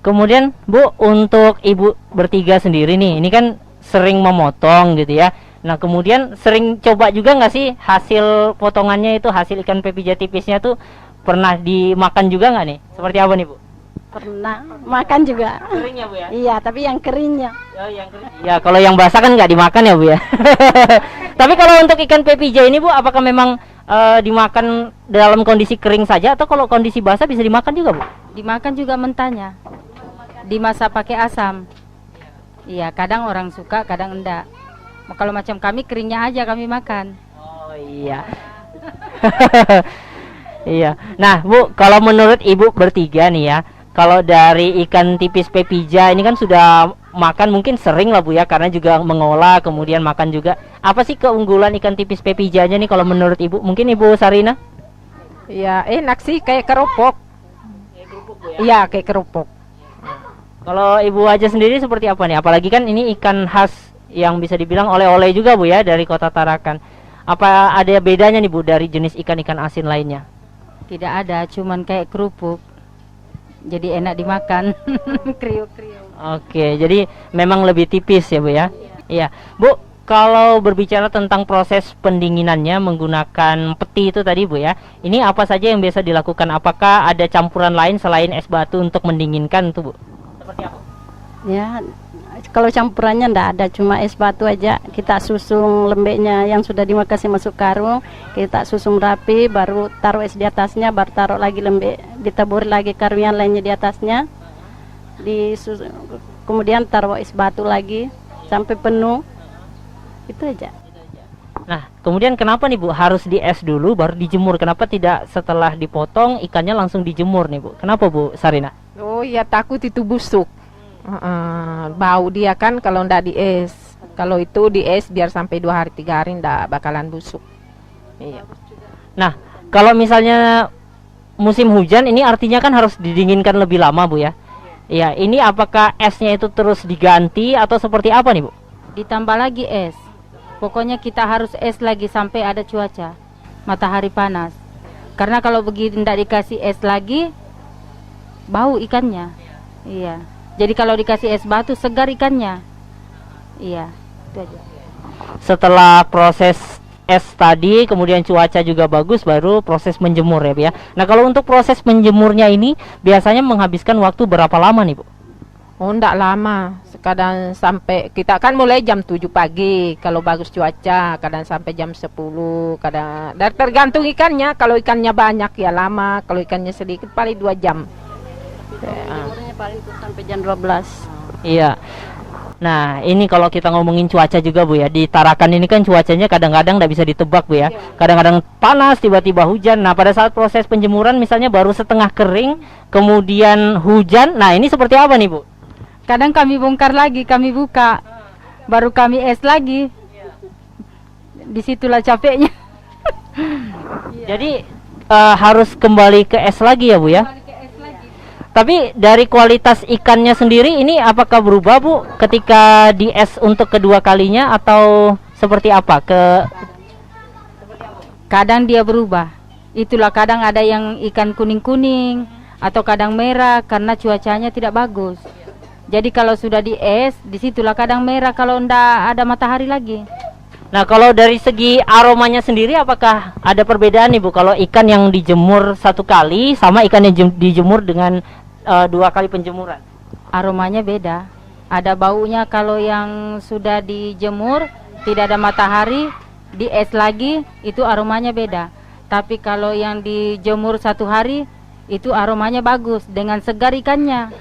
Speaker 1: kemudian Bu, untuk Ibu bertiga sendiri nih, ini kan sering memotong gitu ya. Nah, kemudian sering coba juga nggak sih hasil potongannya itu, hasil ikan pepija tipisnya tuh pernah dimakan juga nggak nih? Seperti apa nih, Bu?
Speaker 4: Pernah makan juga.
Speaker 1: Kering ya, Bu ya?
Speaker 4: Iya, tapi yang keringnya.
Speaker 1: Oh, yang kering. Ya, kalau yang basah kan nggak dimakan ya, Bu ya. Tapi kalau untuk ikan pepija ini, Bu, apakah memang dimakan dalam kondisi kering saja atau kalau kondisi basah bisa dimakan juga, Bu?
Speaker 3: Dimakan juga mentahnya. Dimasak pakai asam. Iya, kadang orang suka, kadang enggak. Kalau macam kami keringnya aja kami makan.
Speaker 1: Oh iya. Iya. Nah, Bu, kalau menurut Ibu bertiga nih ya, kalau dari ikan tipis pepija ini kan sudah makan mungkin sering lah, Bu ya, karena juga mengolah kemudian makan juga. Apa sih keunggulan ikan tipis pepijanya nih kalau menurut Ibu? Mungkin Ibu Sarina?
Speaker 5: Ya, enak sih kayak kerupuk.
Speaker 1: Kayak kerupuk, Bu ya.
Speaker 5: Iya, kayak kerupuk.
Speaker 1: Kalau Ibu aja sendiri seperti apa nih? Apalagi kan ini ikan khas yang bisa dibilang oleh-oleh juga, Bu ya, dari Kota Tarakan. Apa ada bedanya nih, Bu, dari jenis ikan-ikan asin lainnya?
Speaker 3: Tidak ada, cuman kayak kerupuk. Jadi enak dimakan. Kriuk-kriuk.
Speaker 1: Oke, jadi memang lebih tipis ya, Bu ya? Iya. Bu, kalau berbicara tentang proses pendinginannya menggunakan peti itu tadi, Bu ya, ini apa saja yang biasa dilakukan? Apakah ada campuran lain selain es batu untuk mendinginkan tuh, Bu? Seperti apa?
Speaker 4: Ya, kalau campurannya enggak ada, cuma es batu aja. Kita susung lembeknya yang sudah dimakasi masuk karung, kita susung rapi, baru taruh es di atasnya, baru taruh lagi lembek, ditabur lagi karung yang lainnya di atasnya. Kemudian taruh es batu lagi sampai penuh. Itu aja.
Speaker 1: Nah, kemudian kenapa nih Bu harus di es dulu baru dijemur? Kenapa tidak setelah dipotong ikannya langsung dijemur nih Bu? Kenapa Bu Sarina?
Speaker 5: Oh ya, takut itu busuk. Bau dia kan kalau ndak di es. Kalau itu di es biar sampai 2 hari 3 hari ndak bakalan busuk. Iya.
Speaker 1: Nah, kalau misalnya musim hujan ini artinya kan harus didinginkan lebih lama Bu ya? Iya, ini apakah esnya itu terus diganti atau seperti apa nih Bu?
Speaker 3: Ditambah lagi es. Pokoknya kita harus es lagi sampai ada cuaca matahari panas. Karena kalau begitu tidak dikasih es lagi, bau ikannya. Iya. Jadi kalau dikasih es batu segar ikannya. Iya, itu aja.
Speaker 1: Setelah proses es tadi, kemudian cuaca juga bagus, baru proses menjemur ya Bu ya. Nah, kalau untuk proses menjemurnya ini biasanya menghabiskan waktu berapa lama nih Bu?
Speaker 5: Oh, ndak lama. Kadang sampai kita kan mulai jam 7 pagi kalau bagus cuaca, kadang sampai jam 10, kadang dan tergantung ikannya. Kalau ikannya banyak ya lama, kalau ikannya sedikit paling 2 jam.
Speaker 4: Jemurnya paling tuh sampai jam 12.
Speaker 1: Iya. Nah, ini kalau kita ngomongin cuaca juga Bu ya. Di Tarakan ini kan cuacanya kadang-kadang nggak bisa ditebak Bu ya. Kadang-kadang panas, tiba-tiba hujan. Nah, pada saat proses penjemuran misalnya baru setengah kering, kemudian hujan. Nah, ini seperti apa nih Bu?
Speaker 3: Kadang kami bongkar lagi, kami buka, baru kami es lagi. Disitulah capeknya.
Speaker 1: Jadi harus kembali ke es lagi ya Bu ya. Tapi dari kualitas ikannya sendiri ini apakah berubah Bu ketika di es untuk kedua kalinya atau seperti apa?
Speaker 3: Kadang dia berubah. Itulah kadang ada yang ikan kuning-kuning atau kadang merah karena cuacanya tidak bagus. Jadi kalau sudah di es, disitulah kadang merah kalau ndak ada matahari lagi.
Speaker 1: Nah, kalau dari segi aromanya sendiri apakah ada perbedaan nih Bu? Kalau ikan yang dijemur 1 kali sama ikan yang dijemur dengan 2 kali penjemuran?
Speaker 3: Aromanya beda. Ada baunya kalau yang sudah dijemur, tidak ada matahari, di es lagi, itu aromanya beda. Tapi kalau yang dijemur 1 hari, itu aromanya bagus, dengan segar ikannya.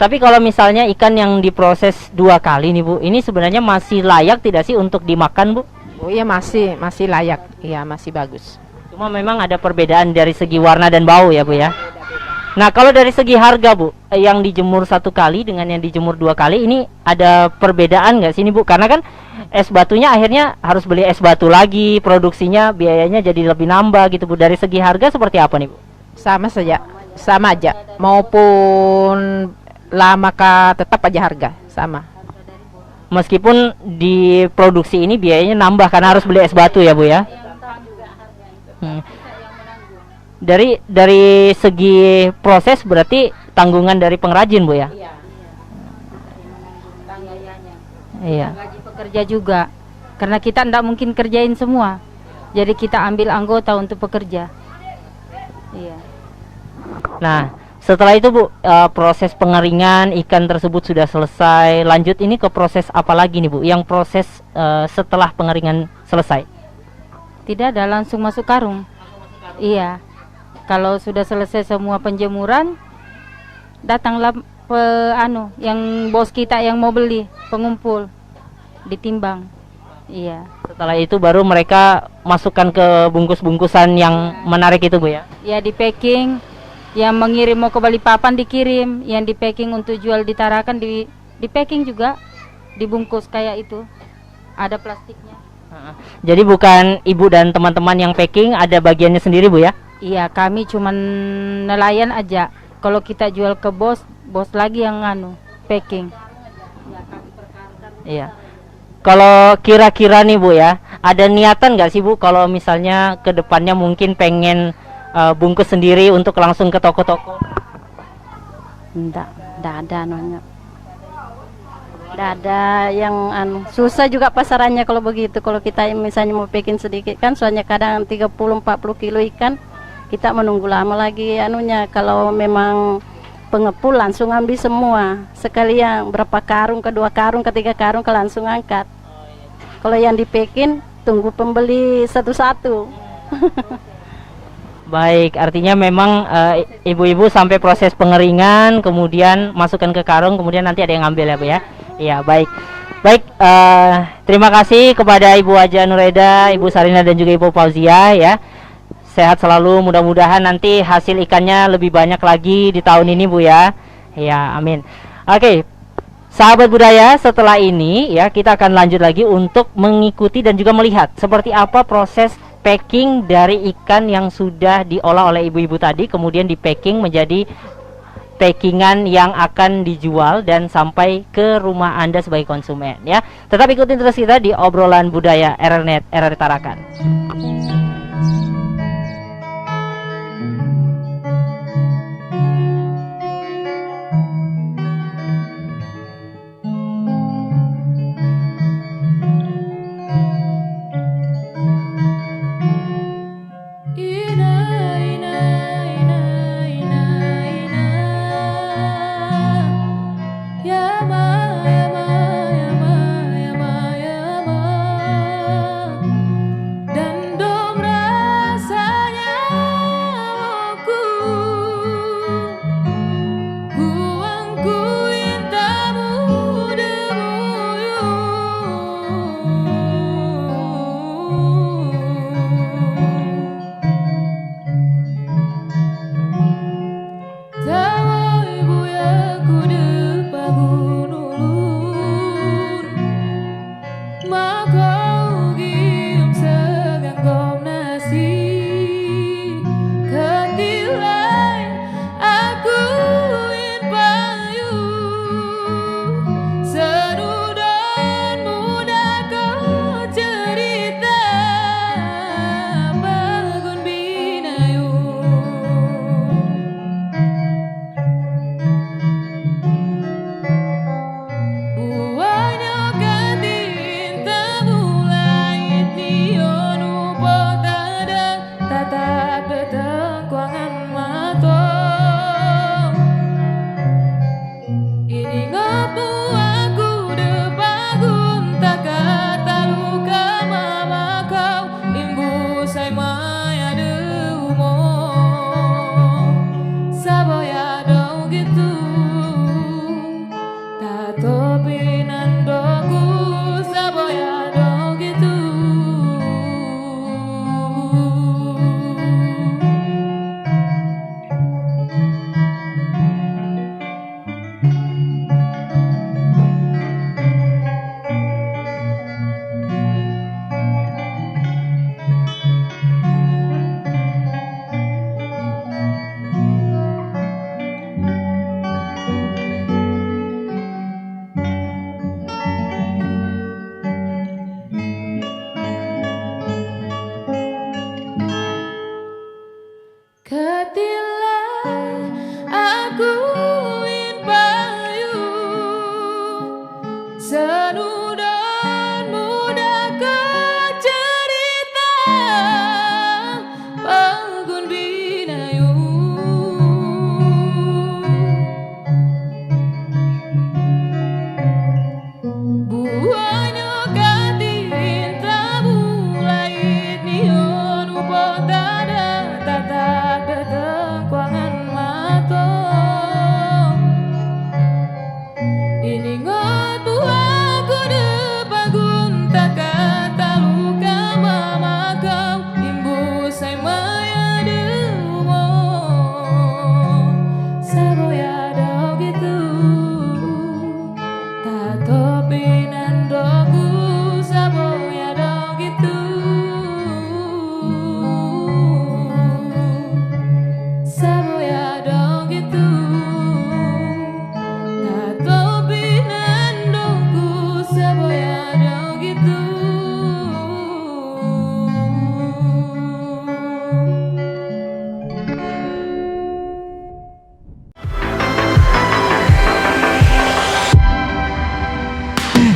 Speaker 1: Tapi kalau misalnya ikan yang diproses 2 kali nih Bu, ini sebenarnya masih layak tidak sih untuk dimakan Bu?
Speaker 5: Oh iya, masih layak. Iya, masih bagus.
Speaker 1: Cuma memang ada perbedaan dari segi warna dan bau ya Bu ya. Nah, kalau dari segi harga Bu, yang dijemur 1 kali dengan yang dijemur 2 kali ini ada perbedaan nggak sih ini Bu? Karena kan es batunya akhirnya harus beli es batu lagi, produksinya biayanya jadi lebih nambah gitu Bu. Dari segi harga seperti apa nih Bu?
Speaker 5: Sama saja, sama aja. Maupun lama kah tetap aja harga sama.
Speaker 1: Meskipun di produksi ini biayanya nambah karena harus beli es batu ya Bu ya. Dari segi proses berarti tanggungan dari pengrajin Bu ya. Iya.
Speaker 3: Gaji pekerja juga. Karena kita tidak mungkin kerjain semua. Jadi kita ambil anggota untuk pekerja. Iya.
Speaker 1: Nah, setelah itu Bu, proses pengeringan ikan tersebut sudah selesai. Lanjut ini ke proses apa lagi nih Bu? Yang proses setelah pengeringan selesai?
Speaker 3: Tidak ada, langsung masuk karung. Iya. Kalau sudah selesai semua penjemuran, datanglah yang bos kita yang mau beli, pengumpul, ditimbang. Iya.
Speaker 1: Setelah itu baru mereka masukkan ke bungkus-bungkusan yang menarik itu Bu ya?
Speaker 3: Ya, di packing. Yang mengirim mau ke Balikpapan dikirim, yang di packing untuk jual di Tarakan di packing juga, dibungkus kayak itu, ada plastiknya.
Speaker 1: Jadi bukan Ibu dan teman-teman yang packing, ada bagiannya sendiri Bu ya?
Speaker 3: Iya, kami cuman nelayan aja. Kalau kita jual ke bos lagi yang packing.
Speaker 1: Iya. Kalau kira-kira nih Bu ya, ada niatan nggak sih Bu kalau misalnya ke depannya mungkin pengen bungkus sendiri untuk langsung ke toko-toko?
Speaker 4: Enggak ada nanya. Enggak ada yang susah juga pasarannya kalau begitu. Kalau kita misalnya mau bikin sedikit kan soalnya kadang 30-40 kilo ikan, kita menunggu lama lagi anunya. Kalau memang pengepul langsung ambil semua sekalian, berapa karung, ke 2 karung, ke 3 karung, ke langsung angkat. Kalau yang di packing tunggu pembeli satu-satu.
Speaker 1: Baik, artinya memang ibu-ibu sampai proses pengeringan, kemudian masukkan ke karung, kemudian nanti ada yang ngambil ya Bu ya. Iya, baik. Baik, terima kasih kepada Ibu Haja Nureda, Ibu Sarina dan juga Ibu Fauzia ya. Sehat selalu, mudah-mudahan nanti hasil ikannya lebih banyak lagi di tahun ini Bu ya. Ya, amin. Oke, sahabat budaya, setelah ini ya kita akan lanjut lagi untuk mengikuti dan juga melihat seperti apa proses packing dari ikan yang sudah diolah oleh ibu-ibu tadi, kemudian di packing menjadi packingan yang akan dijual dan sampai ke rumah Anda sebagai konsumen ya. Tetap ikutin terus kita di obrolan budaya RRNet RRI Tarakan.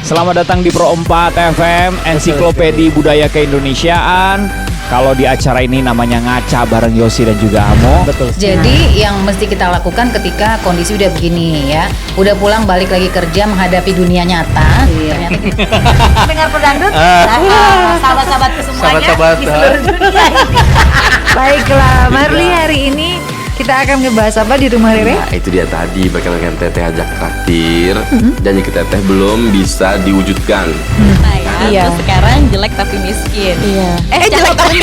Speaker 6: Selamat datang di Pro 4 FM, Ensiklopedi Budaya Keindonesiaan. Kalau di acara ini namanya ngaca bareng Yosi dan juga Amo.
Speaker 1: Betul.
Speaker 7: Jadi yang mesti kita lakukan ketika kondisi udah begini ya, udah pulang balik lagi kerja menghadapi dunia nyata.
Speaker 1: Iya.
Speaker 7: Ternyata dengar pedangdut, sahabat-sahabatku semuanya
Speaker 8: Sahabat-sahabat,
Speaker 7: di seluruh dunia.
Speaker 9: Baiklah, Marli, hari ini
Speaker 8: Kita akan ngebahas apa di rumah Rere?
Speaker 9: Nah, itu dia tadi bagaimana Teteh ajak traktir, janji ke Teteh belum bisa diwujudkan.
Speaker 8: Iya.
Speaker 10: Sekarang jelek tapi miskin.
Speaker 8: Iya. Jelek tapi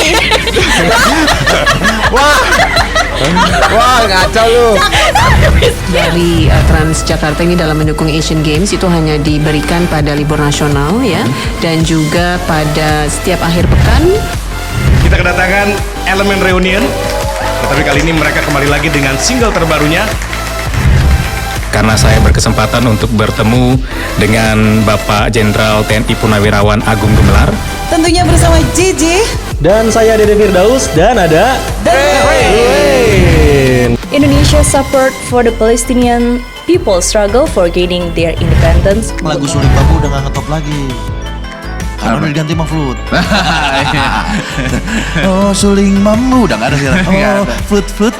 Speaker 9: Wah, ngaco lu.
Speaker 10: Dari Transjakarta ini dalam mendukung Asian Games itu hanya diberikan pada libur nasional ya, dan juga pada setiap akhir pekan.
Speaker 11: Kita kedatangan elemen reunion, tetapi kali ini mereka kembali lagi dengan single terbarunya.
Speaker 12: Karena saya berkesempatan untuk bertemu dengan Bapak Jenderal TNI Purnawirawan Agung Gumelar.
Speaker 8: tentunya bersama JJ
Speaker 13: dan saya Dede Firdaus dan ada The Rain.
Speaker 14: Indonesia support for the Palestinian people struggle for gaining their independence.
Speaker 15: Lagu Suling Bambu udah gak ngetop lagi karena udah diganti sama Flute. Oh, Suling Bambu udah gak ada sekarang. Oh, Flute.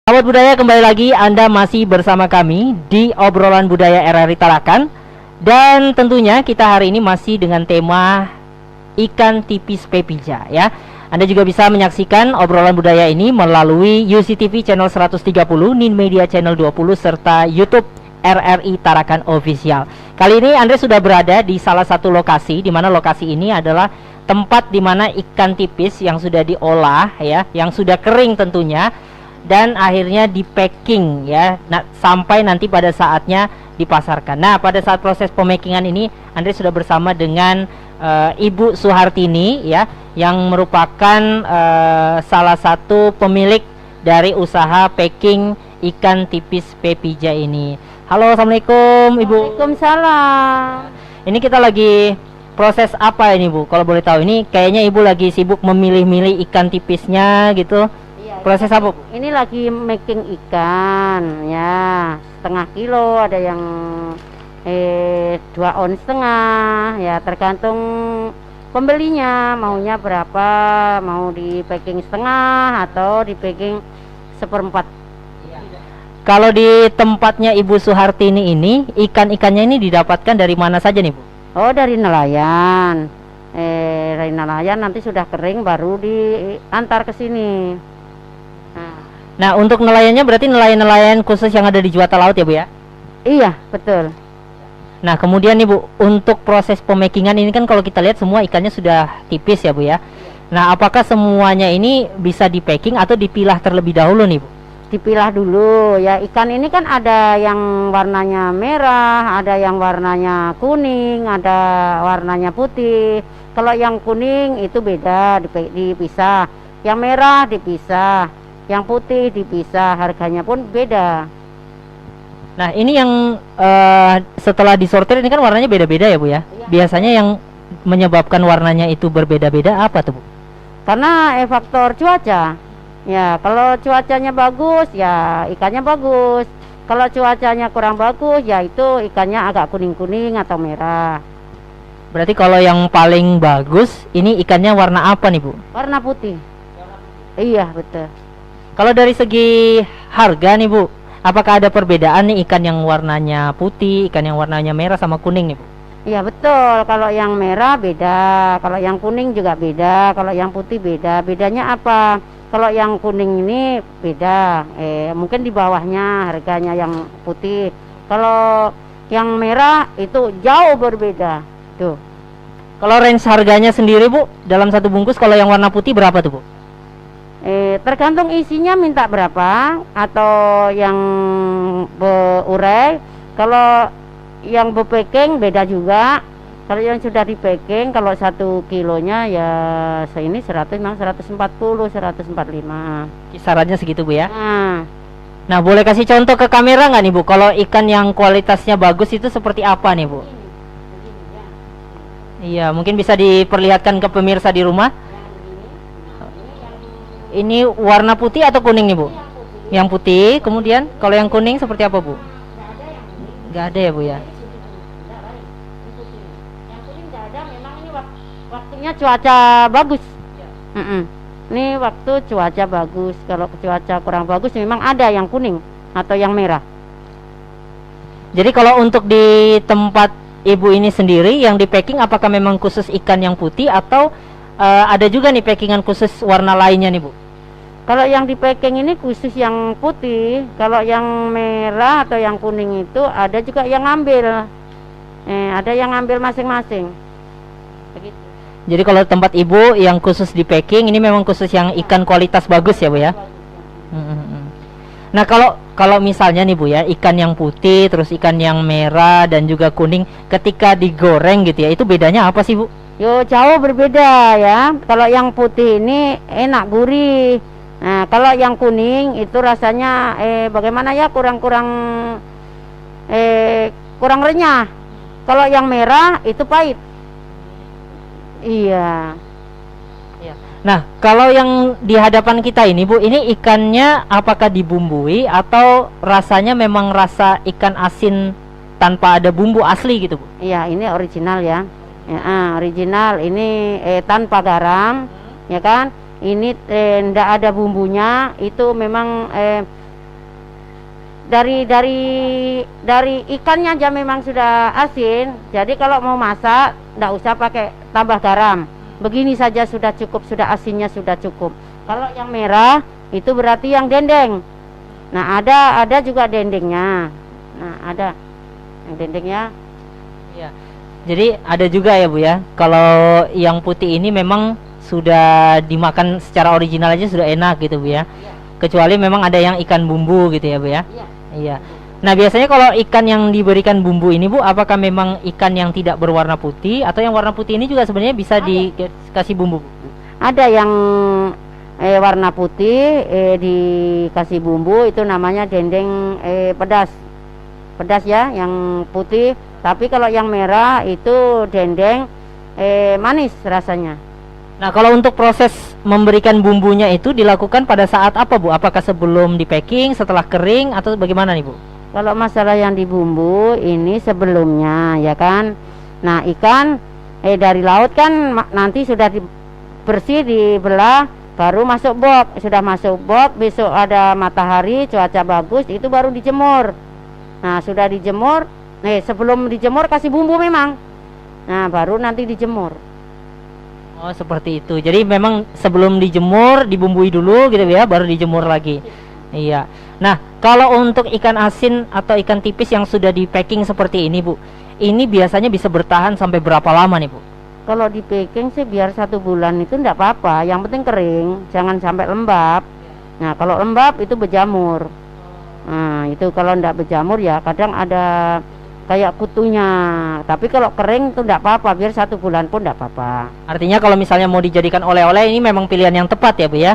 Speaker 1: Sahabat budaya, kembali lagi Anda masih bersama kami di obrolan budaya RRI Tarakan. Dan tentunya kita hari ini masih dengan tema ikan tipis pepija ya. Anda juga bisa menyaksikan obrolan budaya ini melalui UCTV channel 130, Nin Media channel 20 serta YouTube RRI Tarakan Official. Kali ini Anda sudah berada di salah satu lokasi, di mana lokasi ini adalah tempat di mana ikan tipis yang sudah diolah ya, yang sudah kering tentunya, dan akhirnya di packing ya, sampai nanti pada saatnya dipasarkan. Nah, pada saat proses pemakingan ini Andre sudah bersama dengan Ibu Suhartini ya, yang merupakan salah satu pemilik dari usaha packing ikan tipis pepija ini. Halo, assalamualaikum Ibu.
Speaker 4: Waalaikumsalam.
Speaker 1: Ini kita lagi proses apa ini Bu? Kalau boleh tahu, ini kayaknya Ibu lagi sibuk memilih-milih ikan tipisnya gitu. Proses apa?
Speaker 4: Ini lagi making ikan ya, setengah kilo, ada yang 2 on setengah ya, tergantung pembelinya maunya berapa, mau di packing setengah atau di packing 1/4.
Speaker 1: Kalau di tempatnya Ibu Suhartini ini, ikan-ikannya ini didapatkan dari mana saja nih Bu?
Speaker 4: Oh, dari nelayan. Dari nelayan, nanti sudah kering baru diantar ke sini.
Speaker 1: Nah, untuk nelayannya berarti nelayan-nelayan khusus yang ada di Juwata Laut ya Bu ya?
Speaker 4: Iya, betul.
Speaker 1: Nah, kemudian nih Bu, untuk proses pemakingan ini kan kalau kita lihat semua ikannya sudah tipis ya Bu ya. Nah, apakah semuanya ini bisa di packing atau dipilah terlebih dahulu nih Bu?
Speaker 4: Dipilah dulu ya. Ikan ini kan ada yang warnanya merah, ada yang warnanya kuning, ada warnanya putih. Kalau yang kuning itu beda, dipisah. Yang merah dipisah, yang putih dipisah, harganya pun beda.
Speaker 1: Nah, ini yang setelah disortir ini kan warnanya beda-beda ya Bu ya? Iya. Biasanya yang menyebabkan warnanya itu berbeda-beda apa tuh Bu?
Speaker 4: Karena faktor cuaca. Ya, kalau cuacanya bagus ya ikannya bagus. Kalau cuacanya kurang bagus ya itu ikannya agak kuning-kuning atau merah.
Speaker 1: Berarti kalau yang paling bagus ini ikannya warna apa nih Bu?
Speaker 4: Warna putih. Iya, betul.
Speaker 1: Kalau dari segi harga nih Bu, apakah ada perbedaan nih ikan yang warnanya putih, ikan yang warnanya merah sama kuning nih Bu?
Speaker 4: Iya betul, kalau yang merah beda, kalau yang kuning juga beda, kalau yang putih beda. Bedanya apa? Kalau yang kuning ini beda, mungkin di bawahnya harganya yang putih. Kalau yang merah itu jauh berbeda. Tuh.
Speaker 1: Kalau range harganya sendiri Bu, dalam satu bungkus kalau yang warna putih berapa tuh Bu?
Speaker 4: Tergantung isinya minta berapa, atau yang beurei. Kalau yang be-packing beda juga. Kalau yang sudah di packing, kalau 1 kilonya ya ini 140, 145.
Speaker 1: Kisarannya segitu Bu ya? Nah, boleh kasih contoh ke kamera nggak nih Bu? Kalau ikan yang kualitasnya bagus itu seperti apa nih Bu? Iya, mungkin bisa diperlihatkan ke pemirsa di rumah. Ini warna putih atau kuning nih Bu? Yang putih, kemudian kalau yang kuning seperti apa Bu? Gak ada ya Bu ya?
Speaker 4: Waktunya cuaca bagus. Ini waktu cuaca bagus. Kalau cuaca kurang bagus memang ada yang kuning atau yang merah.
Speaker 1: Jadi kalau untuk di tempat ibu ini sendiri yang di packing, apakah memang khusus ikan yang putih atau ada juga nih packingan khusus warna lainnya nih Bu?
Speaker 16: Kalau yang di packing ini khusus yang putih, kalau yang merah atau yang kuning itu ada juga yang ngambil. Ada yang ngambil masing-masing. Begitu.
Speaker 1: Jadi kalau tempat ibu yang khusus di packing ini memang khusus yang ikan kualitas bagus ya Bu ya? Nah kalau misalnya nih Bu ya, ikan yang putih terus ikan yang merah dan juga kuning ketika digoreng gitu ya, itu bedanya apa sih Bu?
Speaker 16: Yo jauh berbeda ya. Kalau yang putih ini enak gurih. Nah kalau yang kuning itu rasanya bagaimana ya, kurang renyah. Kalau yang merah itu pahit. Iya.
Speaker 1: Nah, kalau yang di hadapan kita ini Bu, ini ikannya apakah dibumbui atau rasanya memang rasa ikan asin tanpa ada bumbu asli gitu Bu?
Speaker 16: Iya, ini original ya. Original ini tanpa garam, ya kan? Ini ndak ada bumbunya, itu memang dari ikannya aja memang sudah asin. Jadi kalau mau masak ndak usah pakai tambah garam. Begini saja sudah cukup, sudah asinnya sudah cukup. Kalau yang merah itu berarti yang dendeng. Nah, ada juga dendengnya. Nah, ada yang dendengnya.
Speaker 1: Iya. Jadi ada juga ya Bu ya. Kalau yang putih ini memang sudah dimakan secara original aja sudah enak gitu Bu ya. Kecuali memang ada yang ikan bumbu gitu ya Bu ya. Iya. Nah biasanya kalau ikan yang diberikan bumbu ini Bu, apakah memang ikan yang tidak berwarna putih atau yang warna putih ini juga sebenarnya bisa dikasih bumbu?
Speaker 16: Ada yang warna putih dikasih bumbu, itu namanya dendeng pedas ya, yang putih. Tapi kalau yang merah itu dendeng manis rasanya.
Speaker 1: Nah kalau untuk proses memberikan bumbunya itu dilakukan pada saat apa Bu? Apakah sebelum di packing, setelah kering, atau bagaimana nih Bu?
Speaker 16: Kalau masalah yang dibumbu ini sebelumnya ya kan. Nah ikan dari laut kan nanti sudah bersih dibelah, baru masuk box. Sudah masuk box, besok ada matahari, cuaca bagus, itu baru dijemur. Nah sudah dijemur, sebelum dijemur kasih bumbu memang. Nah baru nanti dijemur.
Speaker 1: Oh seperti itu. Jadi memang sebelum dijemur dibumbui dulu gitu ya, baru dijemur lagi. Iya. Nah, kalau untuk ikan asin atau ikan tipis yang sudah di packing seperti ini Bu, ini biasanya bisa bertahan sampai berapa lama nih Bu?
Speaker 16: Kalau di packing sih biar 1 bulan itu enggak apa-apa, yang penting kering, jangan sampai lembab. Nah, kalau lembab itu berjamur. Nah, itu kalau enggak berjamur ya kadang ada kayak kutunya. Tapi kalau kering itu enggak apa-apa, biar 1 bulan pun enggak apa-apa.
Speaker 1: Artinya kalau misalnya mau dijadikan oleh-oleh ini memang pilihan yang tepat ya Bu ya.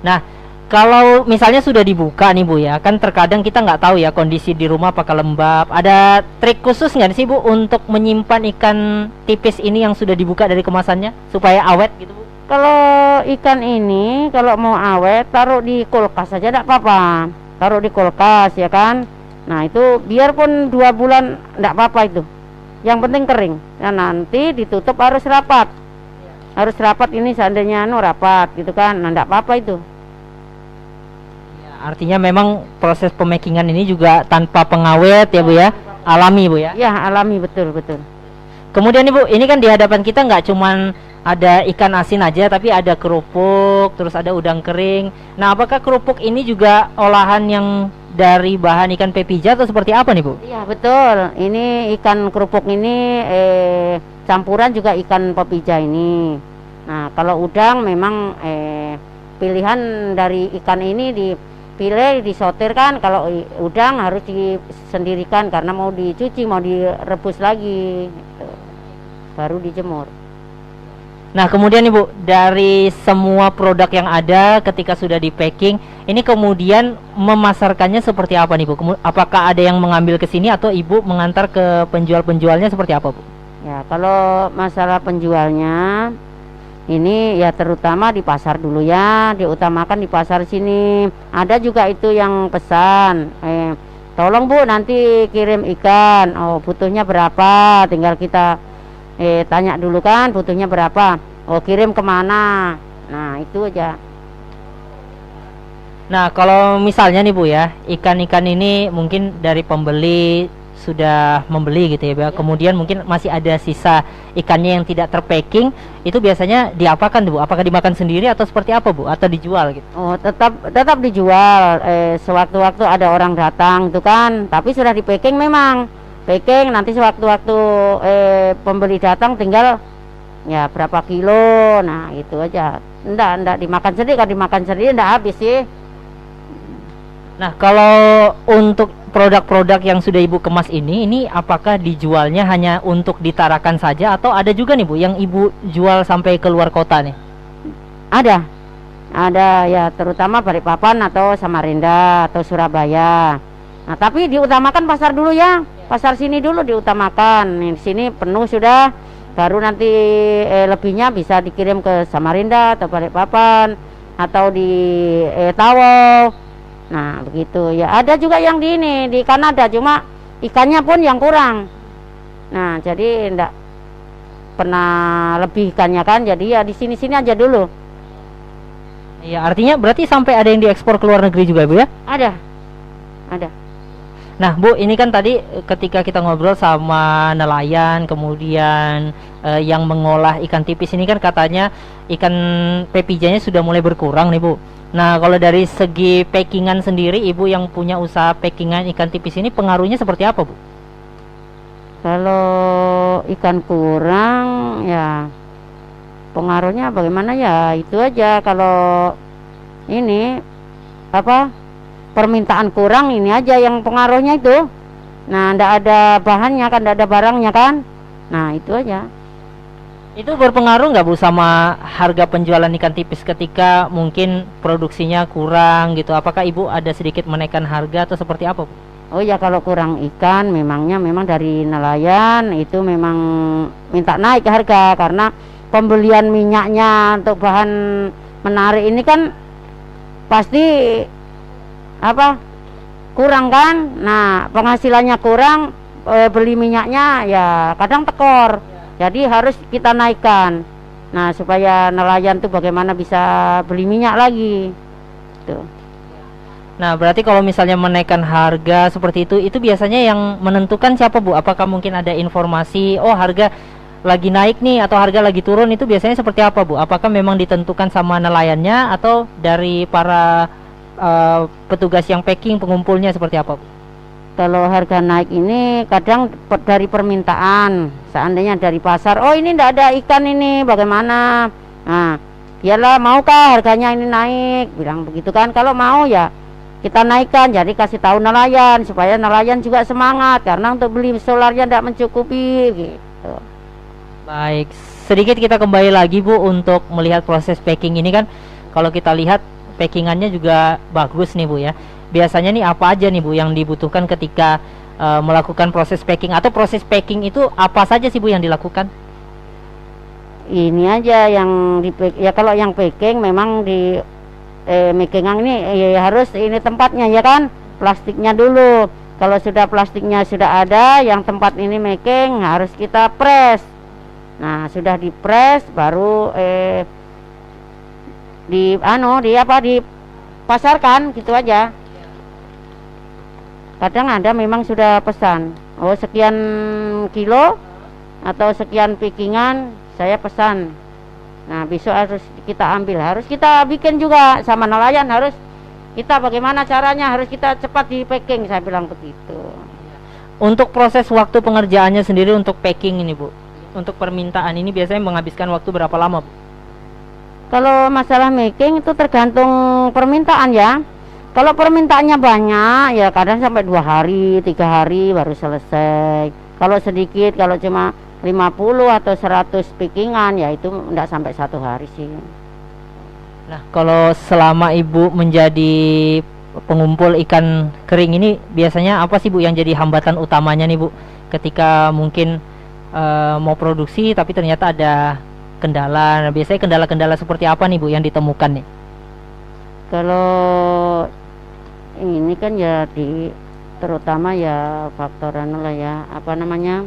Speaker 1: Nah, kalau misalnya sudah dibuka nih Bu ya, kan terkadang kita nggak tahu ya kondisi di rumah apakah lembab. Ada trik khusus nggak sih Bu untuk menyimpan ikan tipis ini yang sudah dibuka dari kemasannya supaya awet gitu Bu?
Speaker 16: Kalau ikan ini kalau mau awet taruh di kulkas saja enggak apa-apa. Taruh di kulkas ya kan. Nah itu biarpun 2 bulan enggak apa-apa itu. Yang penting kering. Nah nanti ditutup harus rapat. Harus rapat ini seandainya rapat gitu kan. Nah enggak apa-apa itu.
Speaker 1: Artinya memang proses pemakingan ini juga tanpa pengawet ya Bu ya, alami Bu ya?
Speaker 16: Ya alami, betul.
Speaker 1: Kemudian nih Bu, ini kan di hadapan kita nggak cuman ada ikan asin aja, tapi ada kerupuk, terus ada udang kering. Nah apakah kerupuk ini juga olahan yang dari bahan ikan pepija atau seperti apa nih Bu?
Speaker 16: Iya betul, ini ikan kerupuk ini campuran juga ikan pepija ini. Nah kalau udang memang pilihan dari ikan ini dipilih, disotirkan. Kalau udang harus disendirikan karena mau dicuci, mau direbus lagi gitu. Baru dijemur.
Speaker 1: Nah kemudian Ibu, dari semua produk yang ada ketika sudah di packing, ini kemudian memasarkannya seperti apa nih Bu? Apakah ada yang mengambil ke sini atau Ibu mengantar ke penjual-penjualnya seperti apa Bu?
Speaker 16: Ya kalau masalah penjualnya ini ya terutama di pasar dulu ya, diutamakan di pasar sini. Ada juga itu yang pesan, tolong Bu nanti kirim ikan, oh butuhnya berapa, tinggal kita tanya dulu kan butuhnya berapa, oh kirim kemana. Nah itu aja.
Speaker 1: Nah kalau misalnya nih Bu ya, ikan-ikan ini mungkin dari pembeli sudah membeli gitu ya, Bu. Kemudian mungkin masih ada sisa ikannya yang tidak terpacking, itu biasanya diapakan, Bu? Apakah dimakan sendiri atau seperti apa, Bu? Atau dijual gitu?
Speaker 16: Oh, tetap dijual. Sewaktu-waktu ada orang datang itu kan, tapi sudah di packing memang. Packing nanti sewaktu-waktu pembeli datang tinggal ya berapa kilo. Nah, itu aja. Enggak dimakan sendiri, kalau dimakan sendiri enggak habis sih.
Speaker 1: Nah, kalau untuk produk-produk yang sudah Ibu kemas ini apakah dijualnya hanya untuk ditarakan saja atau ada juga nih, Bu, yang Ibu jual sampai ke luar kota nih?
Speaker 16: Ada ya, terutama Balikpapan atau Samarinda atau Surabaya. Nah, tapi diutamakan pasar dulu ya, pasar sini dulu diutamakan. Di sini penuh sudah, baru nanti lebihnya bisa dikirim ke Samarinda atau Balikpapan atau di Tawau. Nah, begitu ya. Ada juga yang di Kanada, cuma ikannya pun yang kurang. Nah, jadi enggak pernah lebih ikannya kan, jadi ya di sini-sini aja dulu.
Speaker 1: Ya, artinya berarti sampai ada yang diekspor ke luar negeri juga, Bu ya?
Speaker 16: Ada.
Speaker 1: Nah, Bu, ini kan tadi ketika kita ngobrol sama nelayan, kemudian yang mengolah ikan tipis ini kan katanya ikan pepijanya sudah mulai berkurang nih, Bu. Nah, kalau dari segi packingan sendiri, Ibu yang punya usaha packingan ikan tipis ini pengaruhnya seperti apa, Bu?
Speaker 16: Kalau ikan kurang ya pengaruhnya bagaimana ya, itu aja. Kalau ini permintaan kurang, ini aja yang pengaruhnya itu. Nah, ndak ada bahannya kan, ndak ada barangnya kan. Nah, itu aja.
Speaker 1: Itu berpengaruh nggak, Bu, sama harga penjualan ikan tipis ketika mungkin produksinya kurang gitu? Apakah Ibu ada sedikit menaikkan harga atau seperti apa, Bu?
Speaker 16: Oh ya, kalau kurang ikan memang dari nelayan itu memang minta naik harga, karena pembelian minyaknya untuk bahan menarik ini kan pasti kurang kan. Nah, penghasilannya kurang, beli minyaknya ya kadang tekor. Jadi harus kita naikkan. Nah, supaya nelayan tuh bagaimana bisa beli minyak lagi. Tuh.
Speaker 1: Nah, berarti kalau misalnya menaikkan harga seperti itu biasanya yang menentukan siapa, Bu? Apakah mungkin ada informasi, oh harga lagi naik nih atau harga lagi turun, itu biasanya seperti apa, Bu? Apakah memang ditentukan sama nelayannya atau dari para petugas yang packing, pengumpulnya seperti apa, Bu?
Speaker 16: Kalau harga naik ini kadang dari permintaan. Seandainya dari pasar, oh ini ndak ada ikan ini, bagaimana? Nah, iyalah, maukah harganya ini naik? Bilang begitu kan. Kalau mau ya kita naikkan, jadi kasih tahu nelayan supaya nelayan juga semangat, karena untuk beli solarnya ndak mencukupi gitu.
Speaker 1: Baik, sedikit kita kembali lagi, Bu, untuk melihat proses packing ini kan. Kalau kita lihat packingannya juga bagus nih, Bu ya. Biasanya nih apa aja nih, Bu, yang dibutuhkan ketika melakukan proses packing, atau proses packing itu apa saja sih, Bu, yang dilakukan?
Speaker 16: Ini aja yang ya kalau yang packing memang di makingan ini ya harus ini tempatnya ya kan, plastiknya dulu. Kalau sudah plastiknya sudah ada, yang tempat ini making harus kita press. Nah, sudah di press baru dipasarkan gitu aja. Kadang ada memang sudah pesan, oh sekian kilo atau sekian packingan saya pesan. Nah, besok harus kita ambil, harus kita bikin juga sama nelayan, harus kita bagaimana caranya, harus kita cepat di packing, saya bilang begitu.
Speaker 1: Untuk proses waktu pengerjaannya sendiri untuk packing ini, Bu, untuk permintaan ini biasanya menghabiskan waktu berapa lama, Bu?
Speaker 16: Kalau masalah making itu tergantung permintaan ya. Kalau permintaannya banyak ya kadang sampai 2 hari, 3 hari baru selesai. Kalau sedikit, kalau cuma 50 atau 100 packingan ya itu enggak sampai 1 hari sih.
Speaker 1: Nah, kalau selama Ibu menjadi pengumpul ikan kering ini biasanya apa sih, Bu, yang jadi hambatan utamanya nih, Bu, ketika mungkin mau produksi tapi ternyata ada kendala? Nah, biasanya kendala-kendala seperti apa nih, Bu, yang ditemukan nih?
Speaker 16: Kalau ini kan ya terutama ya faktor lah ya, apa namanya,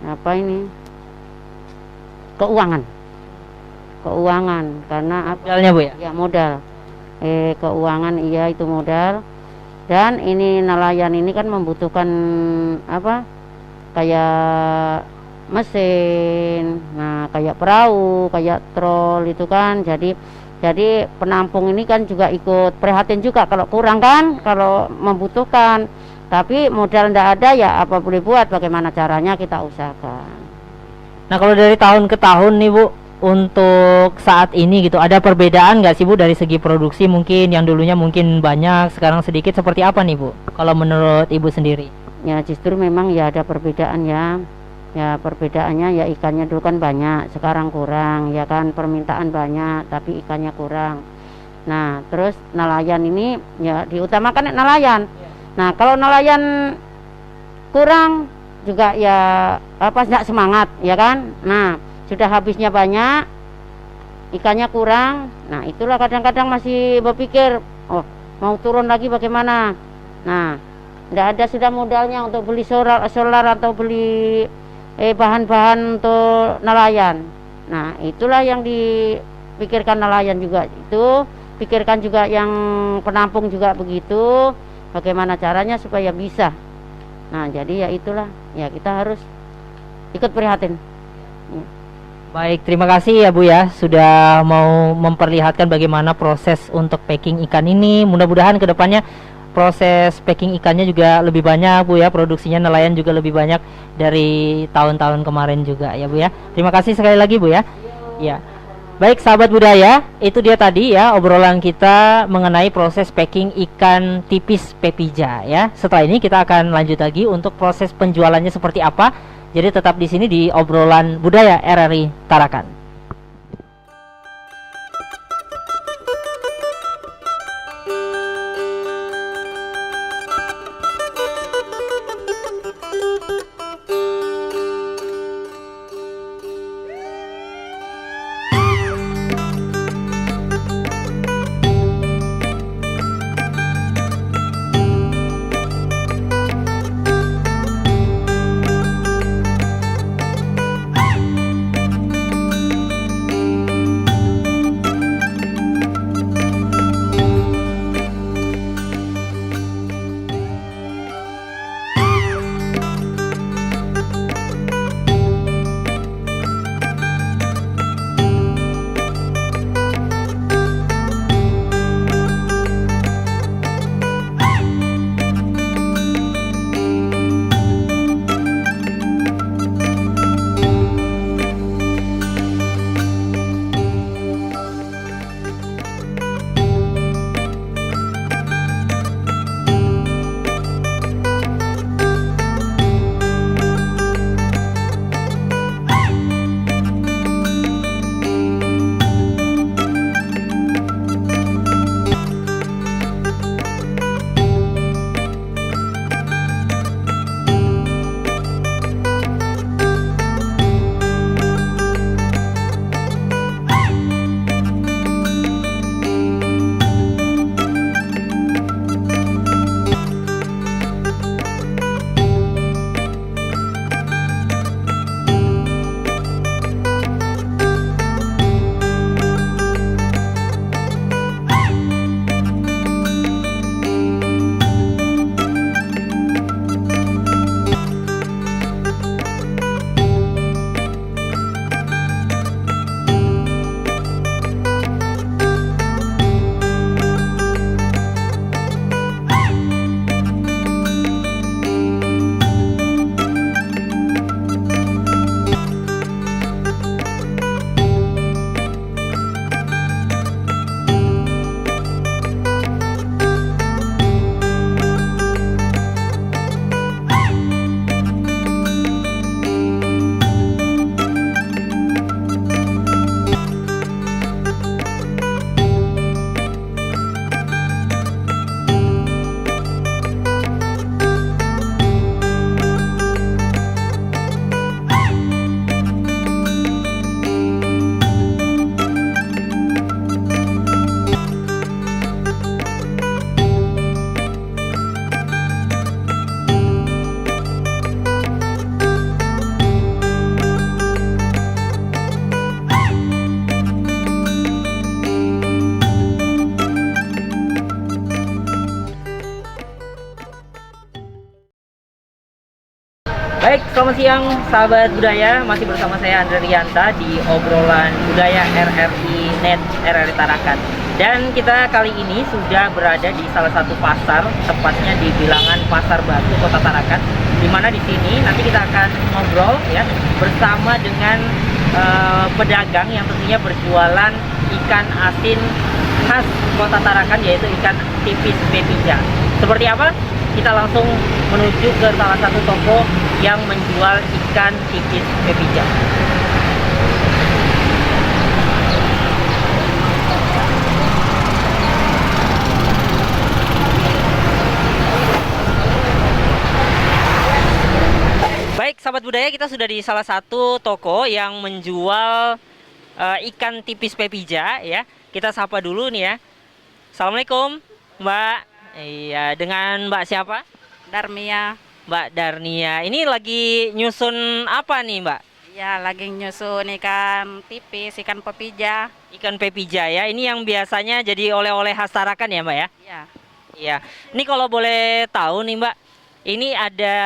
Speaker 16: apa ini, keuangan karena
Speaker 1: modalnya, Bu, ya?
Speaker 16: Ya modal, keuangan iya itu modal. Dan ini nelayan ini kan membutuhkan apa? Kayak mesin, nah kayak perahu, kayak trol itu kan. Jadi penampung ini kan juga ikut prihatin juga kalau kurang kan, kalau membutuhkan. Tapi modal ndak ada ya apa boleh buat, bagaimana caranya kita usahakan.
Speaker 1: Nah kalau dari tahun ke tahun nih Bu, untuk saat ini gitu, ada perbedaan nggak sih Bu dari segi produksi, mungkin yang dulunya mungkin banyak, sekarang sedikit, seperti apa nih Bu? Kalau menurut Ibu sendiri?
Speaker 16: Ya justru memang ya ada perbedaan ya. Ya perbedaannya ya ikannya dulu kan banyak, sekarang kurang ya kan, permintaan banyak tapi ikannya kurang. Nah terus nelayan ini ya diutamakan nelayan. Nah kalau nelayan kurang juga ya apa nggak semangat ya kan. Nah sudah habisnya banyak, ikannya kurang. Nah itulah kadang-kadang masih berpikir, oh mau turun lagi bagaimana. Nah nggak ada sudah modalnya untuk beli solar atau beli bahan-bahan untuk nelayan. Nah itulah yang dipikirkan nelayan juga, itu pikirkan juga yang penampung juga begitu, bagaimana caranya supaya bisa. Nah jadi ya itulah ya kita harus ikut prihatin ya.
Speaker 1: Baik, terima kasih ya Bu ya sudah mau memperlihatkan bagaimana proses untuk packing ikan ini. Mudah-mudahan kedepannya proses packing ikannya juga lebih banyak Bu ya, produksinya nelayan juga lebih banyak dari tahun-tahun kemarin juga ya Bu ya. Terima kasih sekali lagi Bu ya. Ya. Baik sahabat budaya, itu dia tadi ya obrolan kita mengenai proses packing ikan tipis pepija ya. Setelah ini kita akan lanjut lagi untuk proses penjualannya seperti apa. Jadi tetap di sini di obrolan budaya RRI Tarakan. Baik, selamat siang sahabat budaya. Masih bersama saya Andre Rianta di obrolan budaya RRI Net RRI Tarakan. Dan kita kali ini sudah berada di salah satu pasar, tepatnya di bilangan Pasar Batu Kota Tarakan. Di mana di sini nanti kita akan ngobrol ya bersama dengan pedagang yang tentunya berjualan ikan asin khas Kota Tarakan, yaitu ikan tipis pepija. Seperti apa? Kita langsung menuju ke salah satu toko yang menjual ikan tipis pepija. Baik, sahabat budaya, kita sudah di salah satu toko yang menjual ikan tipis pepija ya. Kita sapa dulu nih ya. Assalamualaikum, Mbak. Iya, dengan Mbak siapa?
Speaker 4: Darmia.
Speaker 1: Mbak Darnia. Ini lagi nyusun apa nih, Mbak?
Speaker 4: Ya, lagi nyusun ikan tipis, ikan pepija.
Speaker 1: Ikan pepija ya. Ini yang biasanya jadi oleh-oleh khas Tarakan ya, Mbak ya?
Speaker 4: Iya.
Speaker 1: Iya. Ini kalau boleh tahu nih, Mbak, ini ada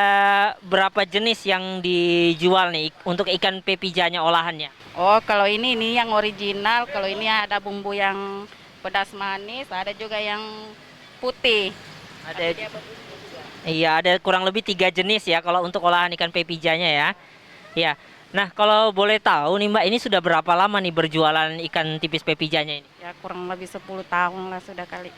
Speaker 1: berapa jenis yang dijual nih untuk ikan pepijanya olahannya?
Speaker 4: Oh, kalau ini yang original. Kalau ini ada bumbu yang pedas manis, ada juga yang putih.
Speaker 1: Ada. Iya, ada kurang lebih 3 jenis ya kalau untuk olahan ikan pepijanya ya. Ya. Nah, kalau boleh tahu nih Mbak, ini sudah berapa lama nih berjualan ikan tipis pepijanya ini?
Speaker 4: Ya, kurang lebih 10 tahun lah sudah kali.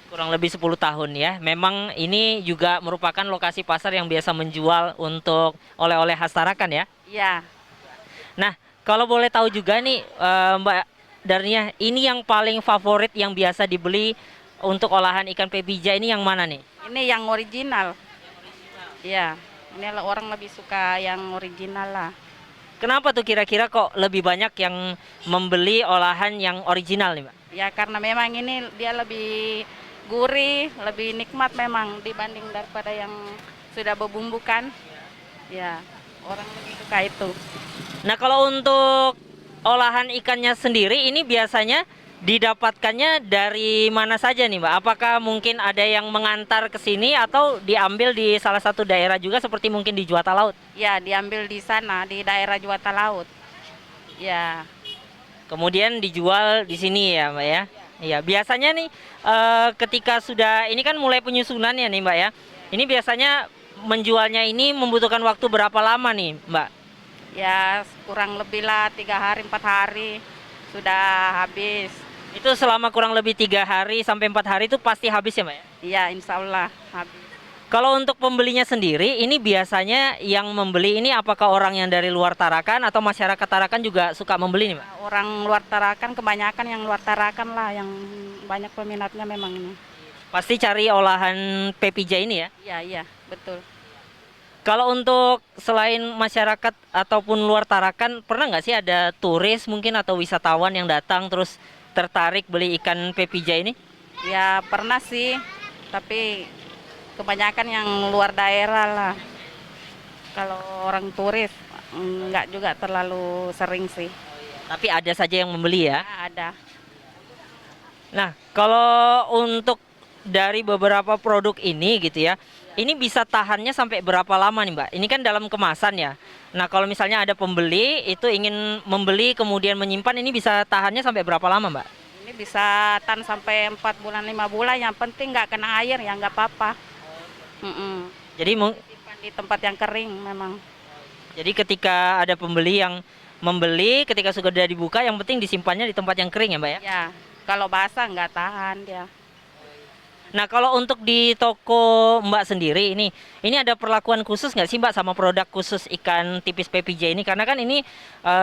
Speaker 1: Kurang lebih 10 tahun ya. Memang ini juga merupakan lokasi pasar yang biasa menjual untuk oleh-oleh khas Tarakan ya?
Speaker 4: Iya.
Speaker 1: Nah, kalau boleh tahu juga nih Mbak Darnia, ini yang paling favorit yang biasa dibeli untuk olahan ikan pepija ini yang mana nih?
Speaker 4: Ini yang original. Iya, ini orang lebih suka yang original lah.
Speaker 1: Kenapa tuh kira-kira kok lebih banyak yang membeli olahan yang original nih, Mbak?
Speaker 4: Ya, karena memang ini dia lebih gurih, lebih nikmat memang dibanding daripada yang sudah berbumbukan. Ya, orang lebih suka itu.
Speaker 1: Nah, kalau untuk olahan ikannya sendiri ini biasanya didapatkannya dari mana saja nih, Mbak? Apakah mungkin ada yang mengantar ke sini atau diambil di salah satu daerah juga seperti mungkin di Juwata Laut?
Speaker 4: Ya, diambil di sana di daerah Juwata Laut. Ya.
Speaker 1: Kemudian dijual di sini ya, Mbak ya? Iya, biasanya nih ketika sudah ini kan mulai penyusunannya nih, Mbak ya. Ini biasanya menjualnya ini membutuhkan waktu berapa lama nih, Mbak?
Speaker 4: Ya, kurang lebih lah 3 hari 4 hari sudah habis.
Speaker 1: Itu selama kurang lebih 3 hari sampai 4 hari itu pasti habis ya, Mbak ya?
Speaker 4: Iya, insya Allah habis.
Speaker 1: Kalau untuk pembelinya sendiri, ini biasanya yang membeli ini apakah orang yang dari luar Tarakan atau masyarakat Tarakan juga suka membeli nih, Mbak?
Speaker 4: Orang luar Tarakan, kebanyakan yang luar Tarakan lah yang banyak peminatnya memang ini.
Speaker 1: Pasti cari olahan pepija ini ya?
Speaker 4: Iya, iya, betul.
Speaker 1: Kalau untuk selain masyarakat ataupun luar Tarakan, pernah nggak sih ada turis mungkin atau wisatawan yang datang terus tertarik beli ikan pepija ini?
Speaker 4: Ya pernah sih, tapi kebanyakan yang luar daerah lah. Kalau orang turis nggak juga terlalu sering sih.
Speaker 1: Tapi ada saja yang membeli ya?
Speaker 4: Ada.
Speaker 1: Nah, kalau untuk dari beberapa produk ini gitu ya, ini bisa tahannya sampai berapa lama nih, Mbak? Ini kan dalam kemasan ya. Nah, kalau misalnya ada pembeli itu ingin membeli kemudian menyimpan, ini bisa tahannya sampai berapa lama, Mbak?
Speaker 4: Ini bisa tahan sampai 4 bulan 5 bulan. Yang penting nggak kena air ya, nggak apa-apa.
Speaker 1: Jadi
Speaker 4: simpan di tempat yang kering memang.
Speaker 1: Jadi ketika ada pembeli yang membeli, ketika sudah dibuka, yang penting disimpannya di tempat yang kering ya, Mbak ya?
Speaker 4: Ya, kalau basah nggak tahan dia.
Speaker 1: Nah, kalau untuk di toko Mbak sendiri ini ada perlakuan khusus nggak sih, Mbak, sama produk khusus ikan tipis pepija ini? Karena kan ini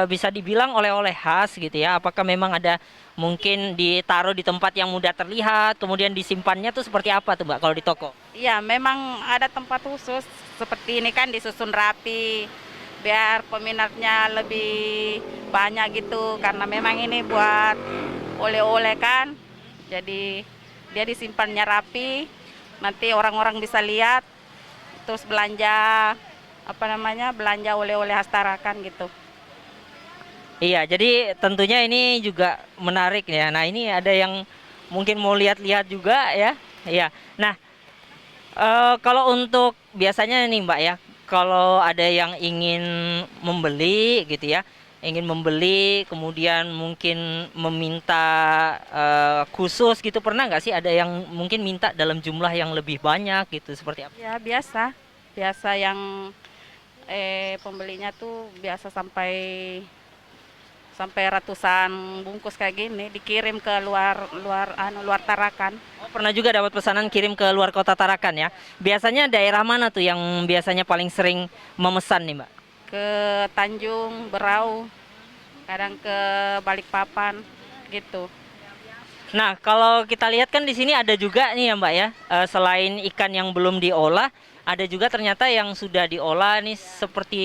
Speaker 1: bisa dibilang oleh-oleh khas gitu ya. Apakah memang ada mungkin ditaruh di tempat yang mudah terlihat, kemudian disimpannya tuh seperti apa tuh, Mbak, kalau di toko?
Speaker 4: Iya, memang ada tempat khusus seperti ini kan disusun rapi biar peminatnya lebih banyak gitu. Karena memang ini buat oleh-oleh kan, jadi dia disimpannya rapi, nanti orang-orang bisa lihat, terus belanja belanja oleh-oleh khas Tarakan gitu.
Speaker 1: Iya, jadi tentunya ini juga menarik ya. Nah, ini ada yang mungkin mau lihat-lihat juga ya. Iya. Nah, kalau untuk biasanya nih, Mbak ya, kalau ada yang ingin membeli gitu ya, ingin membeli kemudian mungkin meminta khusus gitu, pernah nggak sih ada yang mungkin minta dalam jumlah yang lebih banyak gitu, seperti apa?
Speaker 4: Ya biasa yang pembelinya tuh biasa sampai ratusan bungkus kayak gini dikirim ke luar Tarakan.
Speaker 1: Oh, pernah juga dapat pesanan kirim ke luar kota Tarakan ya. Biasanya daerah mana tuh yang biasanya paling sering memesan nih, Mbak?
Speaker 4: Ke Tanjung, Berau, kadang ke Balikpapan gitu.
Speaker 1: Nah, kalau kita lihat kan di sini ada juga nih ya, Mbak ya. Selain ikan yang belum diolah, ada juga ternyata yang sudah diolah nih seperti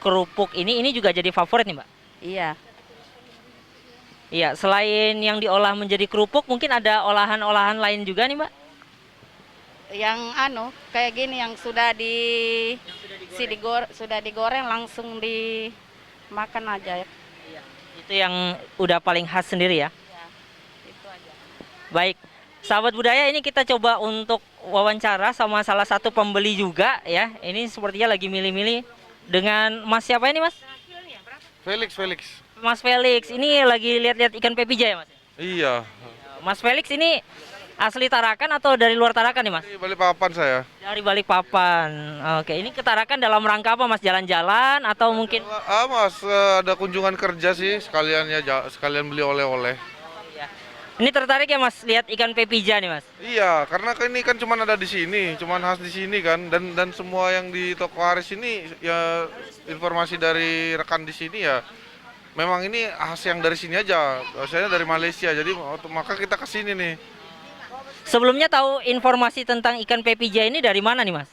Speaker 1: kerupuk ini juga jadi favorit nih, Mbak.
Speaker 4: Iya.
Speaker 1: Iya, selain yang diolah menjadi kerupuk, mungkin ada olahan-olahan lain juga nih, Mbak?
Speaker 4: Yang kayak gini yang sudah digoreng langsung dimakan aja ya.
Speaker 1: Iya, itu yang udah paling khas sendiri ya.
Speaker 4: Iya, itu aja.
Speaker 1: Baik, sahabat budaya, ini kita coba untuk wawancara sama salah satu pembeli juga ya. Ini sepertinya lagi milih-milih dengan Mas siapa ini, Mas?
Speaker 17: Felix.
Speaker 1: Mas Felix, ini lagi lihat-lihat ikan pepija ya, Mas?
Speaker 17: Iya.
Speaker 1: Mas Felix ini asli Tarakan atau dari luar Tarakan nih, Mas?
Speaker 17: Dari Balikpapan saya.
Speaker 1: Dari Balikpapan. Oke, ini ke Tarakan dalam rangka apa, Mas? Jalan-jalan atau mungkin?
Speaker 17: Mas, ada kunjungan kerja sih, sekalian beli oleh-oleh.
Speaker 1: Ini tertarik ya, Mas, lihat ikan pepija nih, Mas?
Speaker 17: Iya, karena ini kan cuma ada di sini, cuma khas di sini kan, dan semua yang di toko Haris ini ya informasi dari rekan di sini ya. Memang ini khas yang dari sini aja, saya dari Malaysia, jadi maka kita ke sini nih.
Speaker 1: Sebelumnya tahu informasi tentang ikan pepija ini dari mana nih, Mas?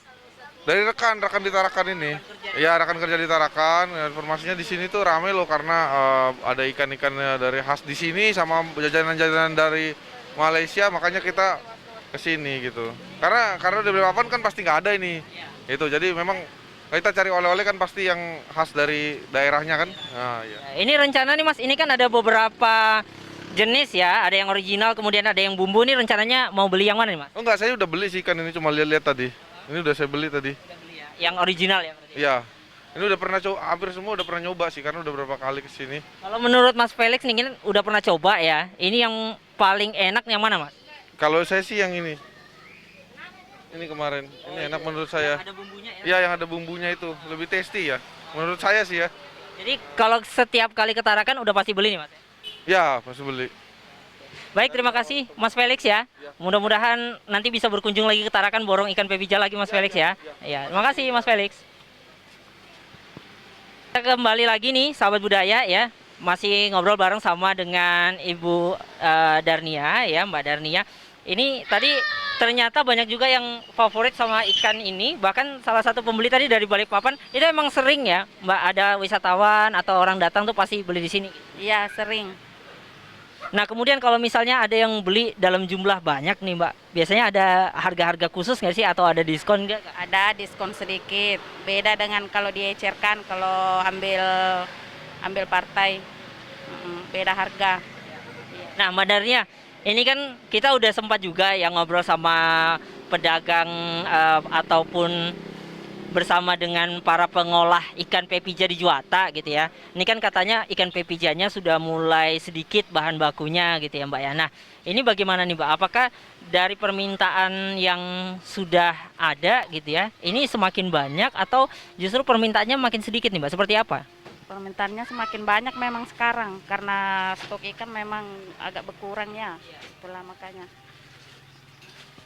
Speaker 17: Dari rekan di Tarakan ini. Ya, rekan kerja di Tarakan. Informasinya di sini tuh rame loh karena ada ikan-ikan dari khas di sini sama jajanan-jajanan dari Malaysia, makanya kita ke sini gitu. Karena di Balikpapan kan pasti nggak ada ini. Itu jadi memang kita cari oleh-oleh kan pasti yang khas dari daerahnya kan. Nah, iya.
Speaker 1: Ini rencana nih, Mas, ini kan ada beberapa jenis ya, ada yang original kemudian ada yang bumbu, nih rencananya mau beli yang mana nih, Mas?
Speaker 17: Oh enggak, saya udah beli sih ikan ini, cuma lihat-lihat tadi. Ini udah saya beli tadi.
Speaker 1: Yang original ya berarti?
Speaker 17: Iya. Ini udah pernah coba, hampir semua udah pernah nyoba sih, karena udah berapa kali kesini.
Speaker 1: Kalau menurut Mas Felix nih, ini udah pernah coba ya, ini yang paling enak yang mana, Mas?
Speaker 17: Kalau saya sih yang ini. Ini kemarin, ini enak menurut saya.
Speaker 1: Yang ada bumbunya ya?
Speaker 17: Iya, yang ada bumbunya itu, lebih tasty ya. Menurut saya sih ya.
Speaker 1: Jadi kalau setiap kali ke Tarakan udah pasti beli nih, Mas?
Speaker 17: Ya, pasti beli.
Speaker 1: Baik, terima kasih Mas Felix ya. Mudah-mudahan nanti bisa berkunjung lagi ke Tarakan, borong ikan pepija lagi Mas Felix ya. Ya, terima kasih Mas Felix. Kita kembali lagi nih, sahabat budaya ya. Masih ngobrol bareng sama dengan Ibu Darnia ya, Mbak Darnia. Ini tadi ternyata banyak juga yang favorit sama ikan ini. Bahkan salah satu pembeli tadi dari Balikpapan, itu emang sering ya, Mbak, ada wisatawan atau orang datang tuh pasti beli di sini.
Speaker 4: Iya, sering.
Speaker 1: Nah, kemudian kalau misalnya ada yang beli dalam jumlah banyak nih, Mbak, biasanya ada harga-harga khusus nggak sih atau ada diskon nggak?
Speaker 4: Ada diskon sedikit. Beda dengan kalau diecerkan, kalau ambil partai, beda harga.
Speaker 1: Nah, Mbak Darnia, ini kan kita udah sempat juga yang ngobrol sama pedagang ataupun bersama dengan para pengolah ikan pepija di Juwata gitu ya. Ini kan katanya ikan pepijanya sudah mulai sedikit bahan bakunya gitu ya, Mbak ya. Nah, ini bagaimana nih, Mbak? Apakah dari permintaan yang sudah ada gitu ya, ini semakin banyak atau justru permintaannya makin sedikit nih, Mbak? Seperti apa?
Speaker 4: Permintaannya semakin banyak memang sekarang karena stok ikan memang agak berkurang ya. Itulah makanya.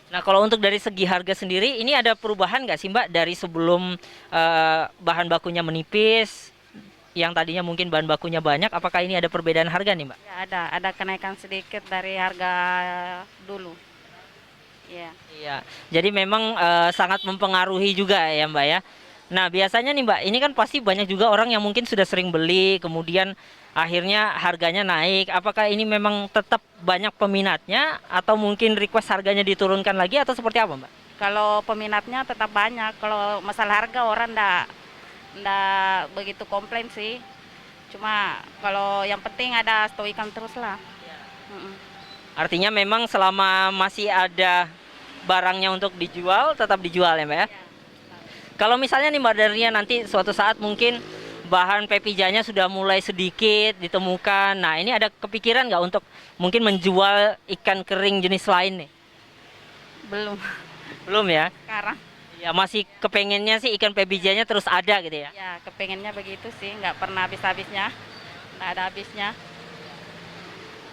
Speaker 1: Nah, kalau untuk dari segi harga sendiri, ini ada perubahan nggak sih, Mbak, dari sebelum bahan bakunya menipis, yang tadinya mungkin bahan bakunya banyak, apakah ini ada perbedaan harga nih, Mbak?
Speaker 4: Ya, ada kenaikan sedikit dari harga dulu. Iya.
Speaker 1: Iya, jadi memang sangat mempengaruhi juga ya, Mbak ya. Nah, biasanya nih, Mbak, ini kan pasti banyak juga orang yang mungkin sudah sering beli, kemudian akhirnya harganya naik. Apakah ini memang tetap banyak peminatnya atau mungkin request harganya diturunkan lagi atau seperti apa, Mbak?
Speaker 4: Kalau peminatnya tetap banyak. Kalau masalah harga orang ndak begitu komplain sih. Cuma kalau yang penting ada stok ikan terus lah.
Speaker 1: Artinya memang selama masih ada barangnya untuk dijual, tetap dijual ya, Mbak ya? Kalau misalnya nih Mbak Darnia nanti suatu saat mungkin bahan pepijanya sudah mulai sedikit ditemukan. Nah, ini ada kepikiran nggak untuk mungkin menjual ikan kering jenis lain nih?
Speaker 3: Belum.
Speaker 1: Belum ya?
Speaker 3: Sekarang.
Speaker 1: Ya masih kepengennya sih ikan pepijanya terus ada gitu ya?
Speaker 3: Ya, kepengennya begitu sih, nggak pernah habis-habisnya. Nggak ada habisnya.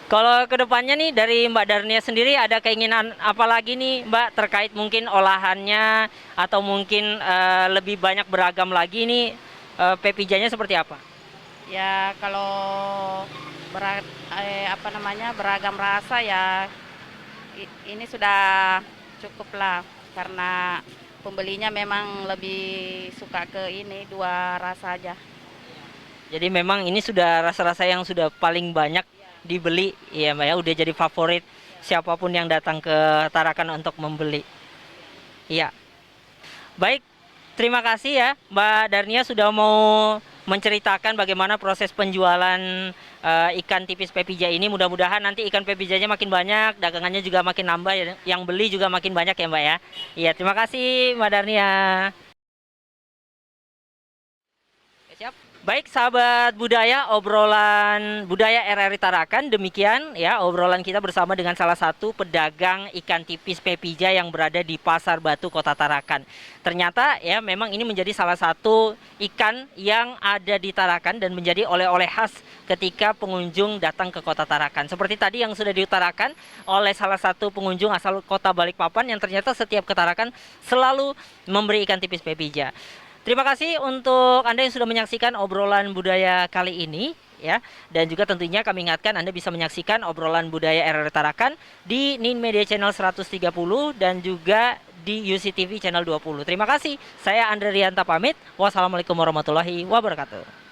Speaker 1: Kalau kedepannya nih dari Mbak Darnia sendiri ada keinginan apa lagi nih Mbak terkait mungkin olahannya atau mungkin lebih banyak beragam lagi nih pepijanya seperti apa?
Speaker 3: Ya, kalau beragam rasa ya ini sudah cukup lah karena pembelinya memang lebih suka ke ini 2 rasa aja.
Speaker 1: Jadi memang ini sudah rasa-rasa yang sudah paling banyak dibeli ya Mbak ya, udah jadi favorit siapapun yang datang ke Tarakan untuk membeli. Iya. Baik, terima kasih ya Mbak Darnia sudah mau menceritakan bagaimana proses penjualan ikan tipis pepija ini. Mudah-mudahan nanti ikan pepijanya makin banyak, dagangannya juga makin nambah, yang beli juga makin banyak ya Mbak ya. Iya, terima kasih Mbak Darnia. Siap. Baik sahabat budaya, obrolan budaya RRI Tarakan demikian ya obrolan kita bersama dengan salah satu pedagang ikan tipis pepija yang berada di Pasar Batu Kota Tarakan. Ternyata ya memang ini menjadi salah satu ikan yang ada di Tarakan dan menjadi oleh-oleh khas ketika pengunjung datang ke Kota Tarakan. Seperti tadi yang sudah diutarakan oleh salah satu pengunjung asal Kota Balikpapan yang ternyata setiap ke Tarakan selalu memberi ikan tipis pepija. Terima kasih untuk Anda yang sudah menyaksikan obrolan budaya kali ini ya. Dan juga tentunya kami ingatkan Anda bisa menyaksikan obrolan budaya RRI Tarakan di Nin Media Channel 130 dan juga di UCTV Channel 20. Terima kasih. Saya Andre Rianta pamit. Wassalamualaikum warahmatullahi wabarakatuh.